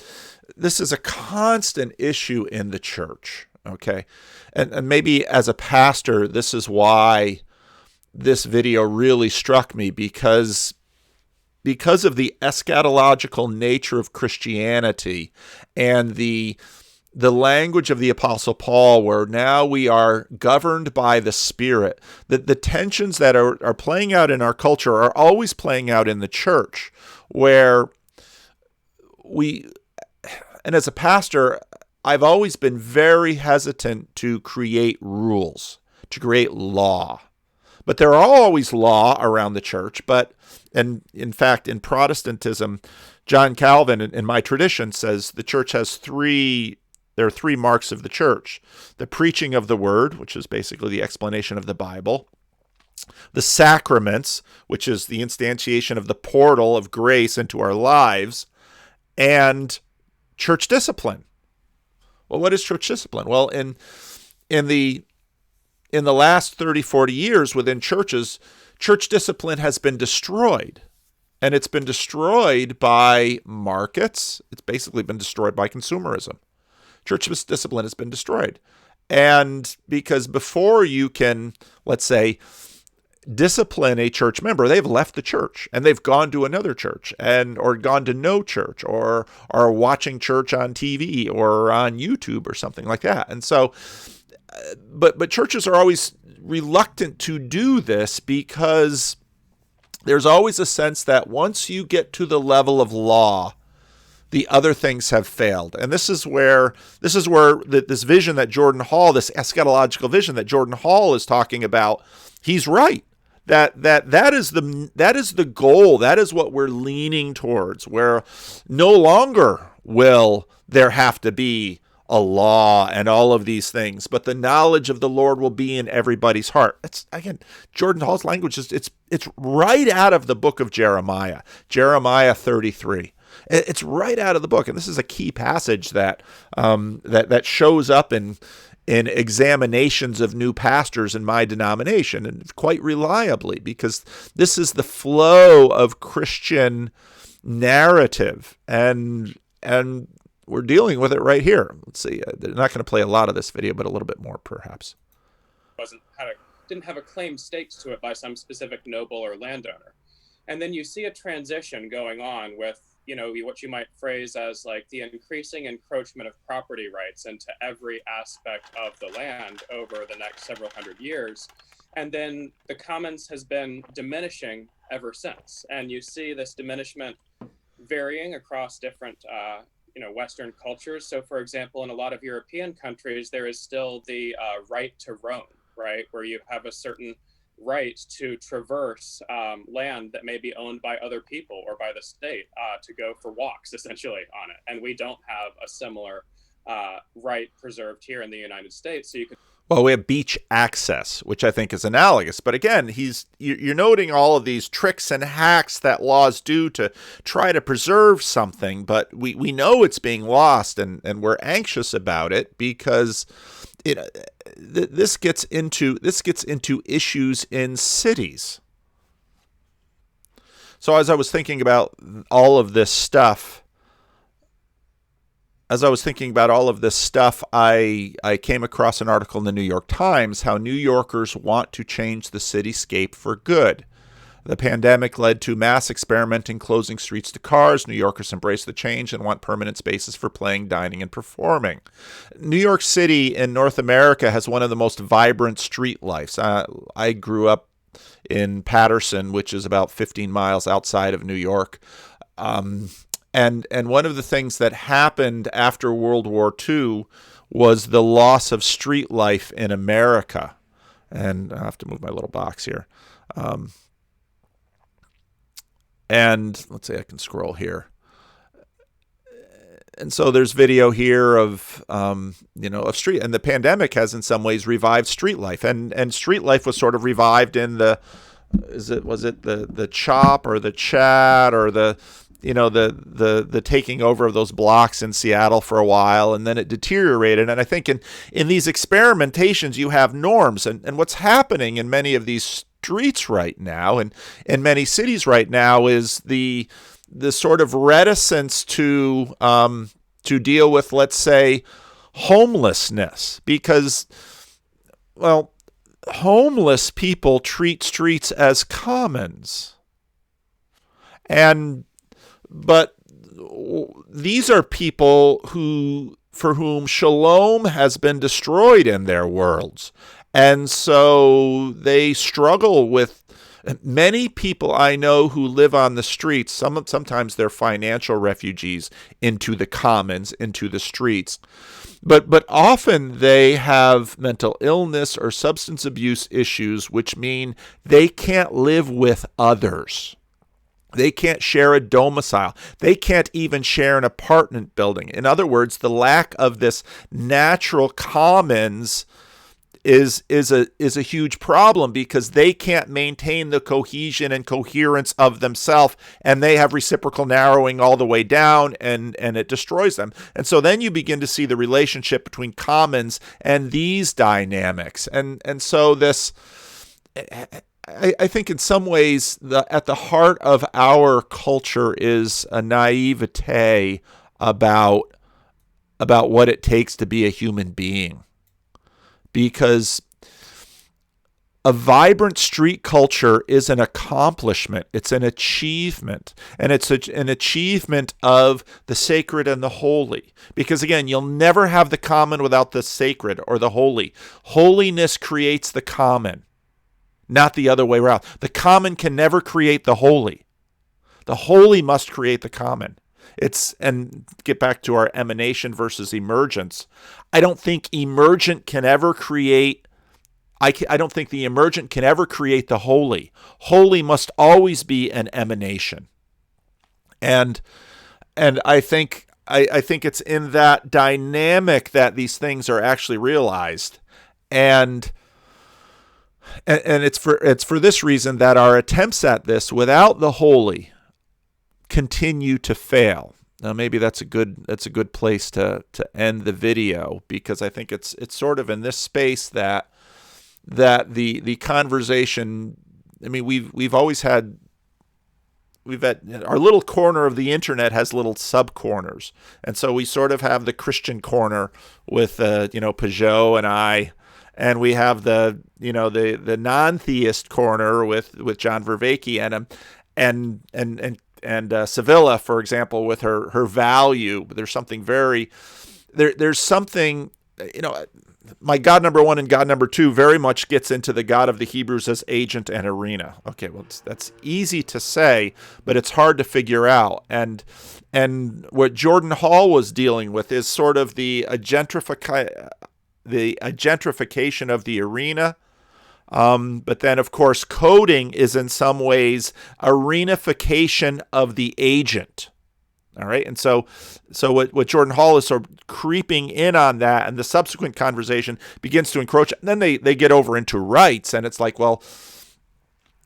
this is a constant issue in the church. Okay. And maybe as a pastor, this is why this video really struck me, because of the eschatological nature of Christianity and the language of the Apostle Paul, where now we are governed by the Spirit. The tensions that are playing out in our culture are always playing out in the church, where and as a pastor, I've always been very hesitant to create rules, to create law. But there are always law around the church. And in fact, in Protestantism, John Calvin, in my tradition, says the church has there are three marks of the church: the preaching of the word, which is basically the explanation of the Bible; the sacraments, which is the instantiation of the portal of grace into our lives; and church discipline. Well, what is church discipline? Well, in the last 30, 40 years within churches, church discipline has been destroyed. And it's been destroyed by markets. It's basically been destroyed by consumerism. Church discipline has been destroyed. And because before you can, let's say, discipline a church member, they've left the church and they've gone to another church or gone to no church, or are watching church on TV or on YouTube or something like that. And so, but churches are always reluctant to do this, because there's always a sense that once you get to the level of law, the other things have failed. And this is where this vision that Jordan Hall, this eschatological vision that Jordan Hall is talking about, he's right. That is the goal. That is what we're leaning towards, where no longer will there have to be a law and all of these things, but the knowledge of the Lord will be in everybody's heart. It's, again, Jordan Hall's language is it's right out of the book of Jeremiah 33. It's right out of the book, and this is a key passage that shows up in examinations of new pastors in my denomination, and quite reliably, because this is the flow of Christian narrative, and we're dealing with it right here. Let's see. They're not going to play a lot of this video, but a little bit more, perhaps. Didn't have a claim staked to it by some specific noble or landowner. And then you see a transition going on with, what you might phrase as like the increasing encroachment of property rights into every aspect of the land over the next several hundred years. And then the commons has been diminishing ever since. And you see this diminishment varying across different Western cultures. So, for example, in a lot of European countries, there is still the right to roam, right, where you have a certain right to traverse land that may be owned by other people or by the state to go for walks, essentially, on it. And we don't have a similar right preserved here in the United States. So you could. Well, we have beach access, which I think is analogous. But again, you're noting all of these tricks and hacks that laws do to try to preserve something. But we know it's being lost, and we're anxious about it, because this gets into issues in cities. So as I was thinking about all of this stuff, I came across an article in the New York Times, how New Yorkers want to change the cityscape for good. The pandemic led to mass experimenting, closing streets to cars. New Yorkers embrace the change and want permanent spaces for playing, dining, and performing. New York City in North America has one of the most vibrant street lives. I grew up in Paterson, which is about 15 miles outside of New York. And one of the things that happened after World War II was the loss of street life in America. And I have to move my little box here. And let's see, I can scroll here. And so there's video here of street, and the pandemic has in some ways revived street life, and street life was sort of revived in the CHOP or the chat or the taking over of those blocks in Seattle for a while, and then it deteriorated. And I think in these experimentations, you have norms, and what's happening in many of these streets right now, and in many cities right now, is the sort of reticence to deal with, let's say, homelessness, because, well, homeless people treat streets as commons. But these are people for whom shalom has been destroyed in their worlds. And so they struggle with many people I know who live on the streets. Sometimes they're financial refugees into the commons, into the streets. But often they have mental illness or substance abuse issues, which mean they can't live with others. They can't share a domicile. They can't even share an apartment building. In other words, the lack of this natural commons is a huge problem, because they can't maintain the cohesion and coherence of themselves, and they have reciprocal narrowing all the way down, and it destroys them. And so then you begin to see the relationship between commons and these dynamics. And so this, I think in some ways, at the heart of our culture is a naivete about what it takes to be a human being. Because a vibrant street culture is an accomplishment. It's an achievement. And it's an achievement of the sacred and the holy. Because again, you'll never have the common without the sacred or the holy. Holiness creates the common, not the other way around. The common can never create the holy. The holy must create the common. And get back to our emanation versus emergence. I don't think emergent can ever create, I don't think the emergent can ever create the holy. Holy must always be an emanation. And I think it's in that dynamic that these things are actually realized. And it's for this reason that our attempts at this without the holy continue to fail. Now maybe that's a good place to end the video, because I think it's sort of in this space that the conversation, I mean, we've had our little corner of the internet has little sub corners, and so we sort of have the Christian corner with Peugeot and I, and we have the non-theist corner with John Vervaeke and Sevilla, for example, with her value. There's something there's something, my God number one and God number two very much gets into the God of the Hebrews as agent and arena. Okay, well, that's easy to say, but it's hard to figure out. And what Jordan Hall was dealing with is sort of the agentification of the arena. But then, of course, coding is in some ways arenafication of the agent. All right. And so what Jordan Hall is sort of creeping in on that, and the subsequent conversation begins to encroach. And then they get over into rights. And it's like, well,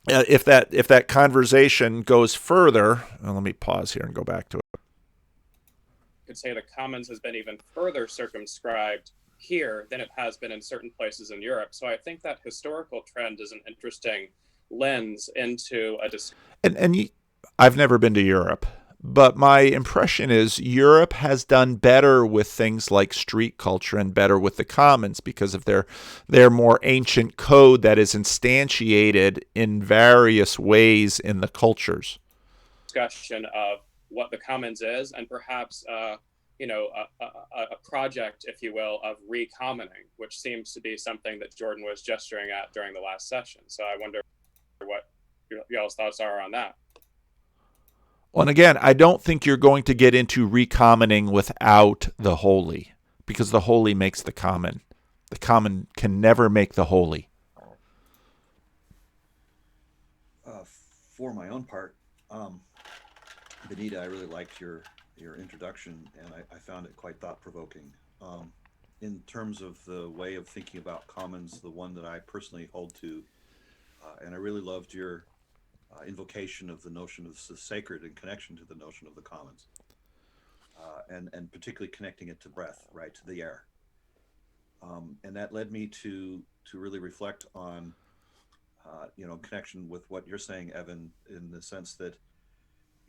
if that conversation goes further, let me pause here and go back to it. You could say the commons has been even further circumscribed here than it has been in certain places in Europe. So I think that historical trend is an interesting lens into a discussion. And I've never been to Europe, but my impression is Europe has done better with things like street culture and better with the commons because of their more ancient code that is instantiated in various ways in the cultures. Discussion of what the commons is, and perhaps a project, if you will, of recommoning, which seems to be something that Jordan was gesturing at during the last session. So I wonder what y'all's thoughts are on that. Well, and again, I don't think you're going to get into recommoning without the holy, because the holy makes the common. The common can never make the holy. For my own part, Benita, I really liked your introduction, and I found it quite thought-provoking. In terms of the way of thinking about commons, the one that I personally hold to, and I really loved your invocation of the notion of the sacred in connection to the notion of the commons, and particularly connecting it to breath, right, to the air. And that led me to really reflect on, in connection with what you're saying, Evan, in the sense that,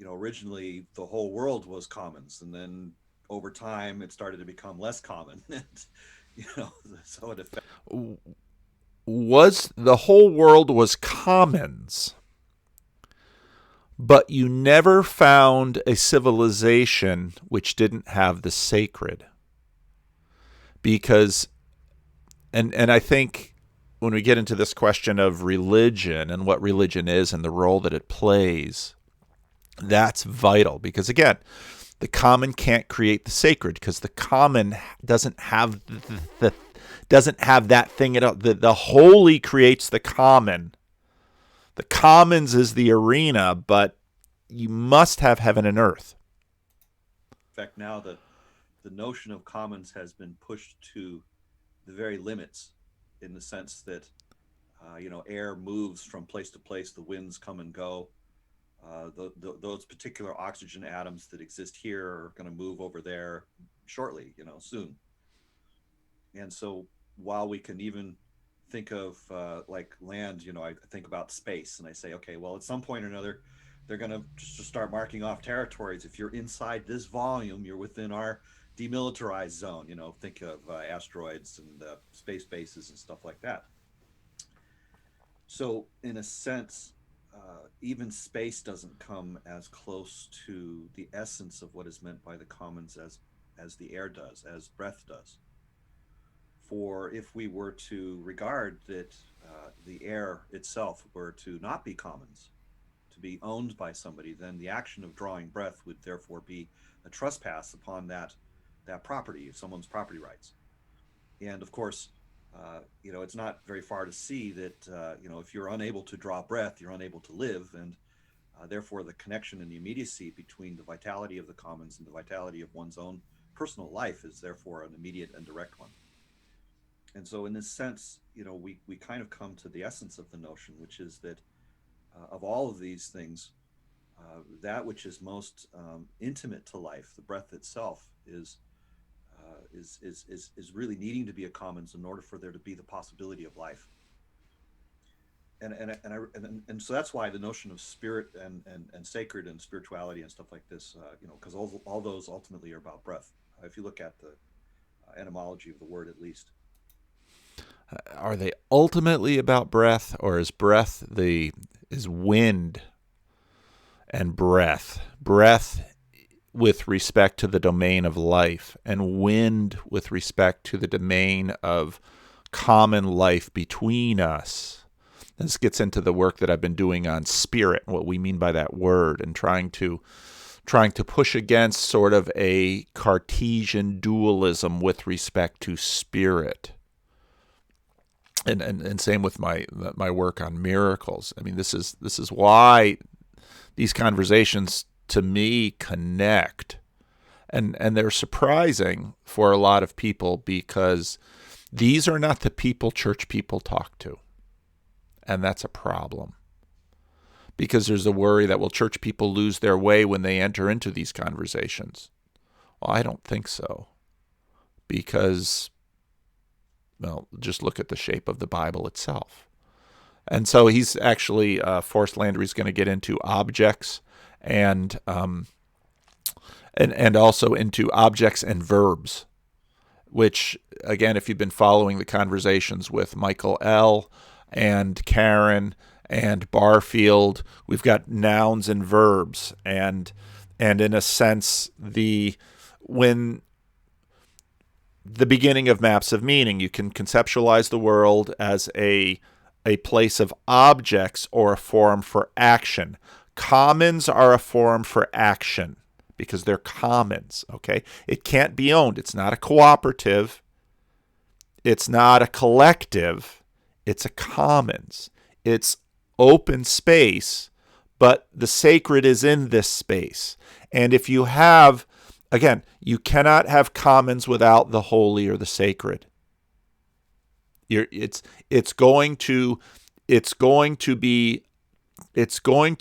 originally the whole world was commons, and then over time it started to become less common. And, so it affected. Was the whole world was commons, but you never found a civilization which didn't have the sacred. Because, and I think when we get into this question of religion and what religion is and the role that it plays, that's vital. Because again, the common can't create the sacred, because the common doesn't have that thing at all. The holy creates the common. The commons is the arena, but you must have heaven and earth. In fact, now the notion of commons has been pushed to the very limits, in the sense that air moves from place to place, the winds come and go. Those particular oxygen atoms that exist here are going to move over there shortly, soon. And so while we can even think of like land, I think about space, and I say, okay, well, at some point or another, they're going to just start marking off territories. If you're inside this volume, you're within our demilitarized zone. Think of asteroids and space bases and stuff like that. So in a sense, even space doesn't come as close to the essence of what is meant by the commons as the air does, as breath does. For if we were to regard that the air itself were to not be commons, to be owned by somebody, then the action of drawing breath would therefore be a trespass upon that property, someone's property rights. And of course, it's not very far to see that, if you're unable to draw breath, you're unable to live. And therefore, the connection and the immediacy between the vitality of the commons and the vitality of one's own personal life is therefore an immediate and direct one. And so in this sense, we kind of come to the essence of the notion, which is that of all of these things, that which is most intimate to life, the breath itself, is really needing to be a commons in order for there to be the possibility of life. And so that's why the notion of spirit and sacred and spirituality and stuff like this, because all those ultimately are about breath. If you look at the etymology of the word, at least. Are they ultimately about breath, or is breath is wind and breath? Breath with respect to the domain of life, and wind with respect to the domain of common life between us. This gets into the work that I've been doing on spirit, what we mean by that word, and trying to push against sort of a Cartesian dualism with respect to spirit. And same with my work on miracles. I mean, this is why these conversations to me connect, and they're surprising for a lot of people, because these are not the people church people talk to, and that's a problem. Because there's a worry that, will church people lose their way when they enter into these conversations? Well, I don't think so, because, well, just look at the shape of the Bible itself. And so he's actually, Forrest Landry's going to get into objects and also into objects and verbs, which, again, if you've been following the conversations with Michael L. and Karen and Barfield, we've got nouns and verbs, and in a sense, when the beginning of maps of meaning, you can conceptualize the world as a place of objects or a forum for action. Commons are a forum for action because they're commons, okay? It can't be owned. It's not a cooperative. It's not a collective. It's a commons. It's open space, but the sacred is in this space. And if you have, again, you cannot have commons without the holy or the sacred. It's going to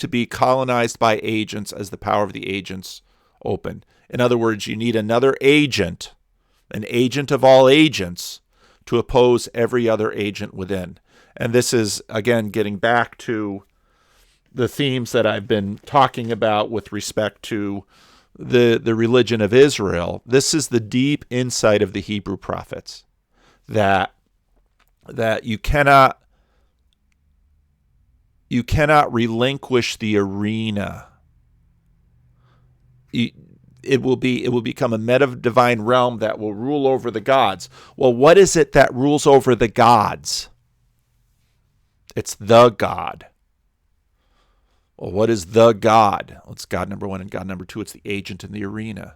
be colonized by agents as the power of the agents open. In other words, you need another agent, an agent of all agents, to oppose every other agent within. And this is, again, getting back to the themes that I've been talking about with respect to the religion of Israel, this is the deep insight of the Hebrew prophets, that you cannot relinquish the arena. It will become a meta-divine realm that will rule over the gods. Well, what is it that rules over the gods? It's the God. Well, what is the God? Well, it's God number one and God number two. It's the agent in the arena.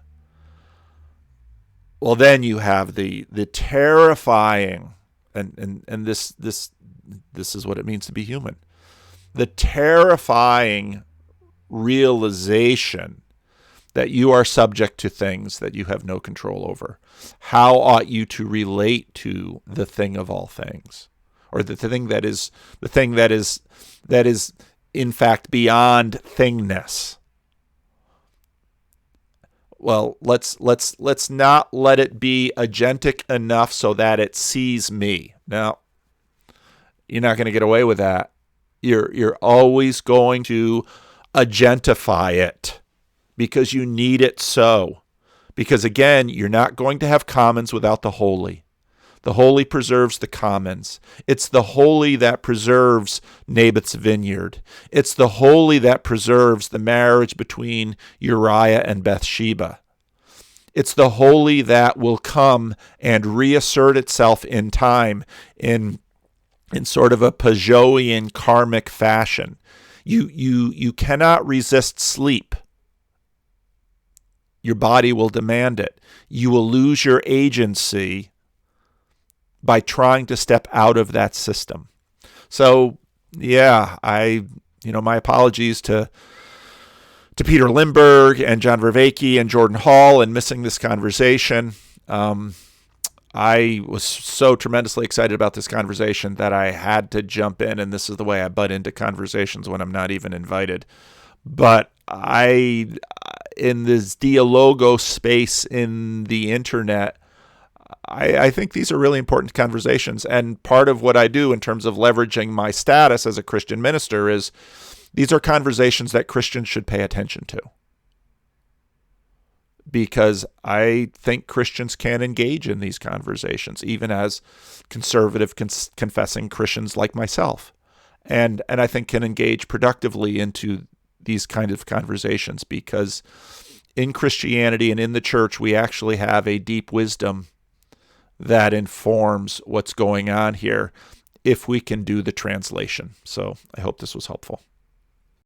Well, then you have the terrifying, and this is what it means to be human. The terrifying realization that you are subject to things that you have no control over. How ought you to relate to the thing of all things, or the thing that is in fact beyond thingness? Well, let's not let it be agentic enough so that it sees me. Now, you're not going to get away with that. You're always going to agentify it, because you need it so. Because again, you're not going to have commons without the holy. The holy preserves the commons. It's the holy that preserves Naboth's vineyard. It's the holy that preserves the marriage between Uriah and Bathsheba. It's the holy that will come and reassert itself in time in sort of a Peugeotian karmic fashion. You cannot resist sleep. Your body will demand it. You will lose your agency by trying to step out of that system. So, yeah, my apologies to Peter Lindbergh and John Vervaeke and Jordan Hall in missing this conversation. I was so tremendously excited about this conversation that I had to jump in, and this is the way I butt into conversations when I'm not even invited. But in this dialogo space in the internet, I think these are really important conversations. And part of what I do in terms of leveraging my status as a Christian minister is these are conversations that Christians should pay attention to. Because I think Christians can engage in these conversations, even as conservative confessing Christians like myself. And I think can engage productively into these kind of conversations, because in Christianity and in the church, we actually have a deep wisdom that informs what's going on here if we can do the translation. So I hope this was helpful.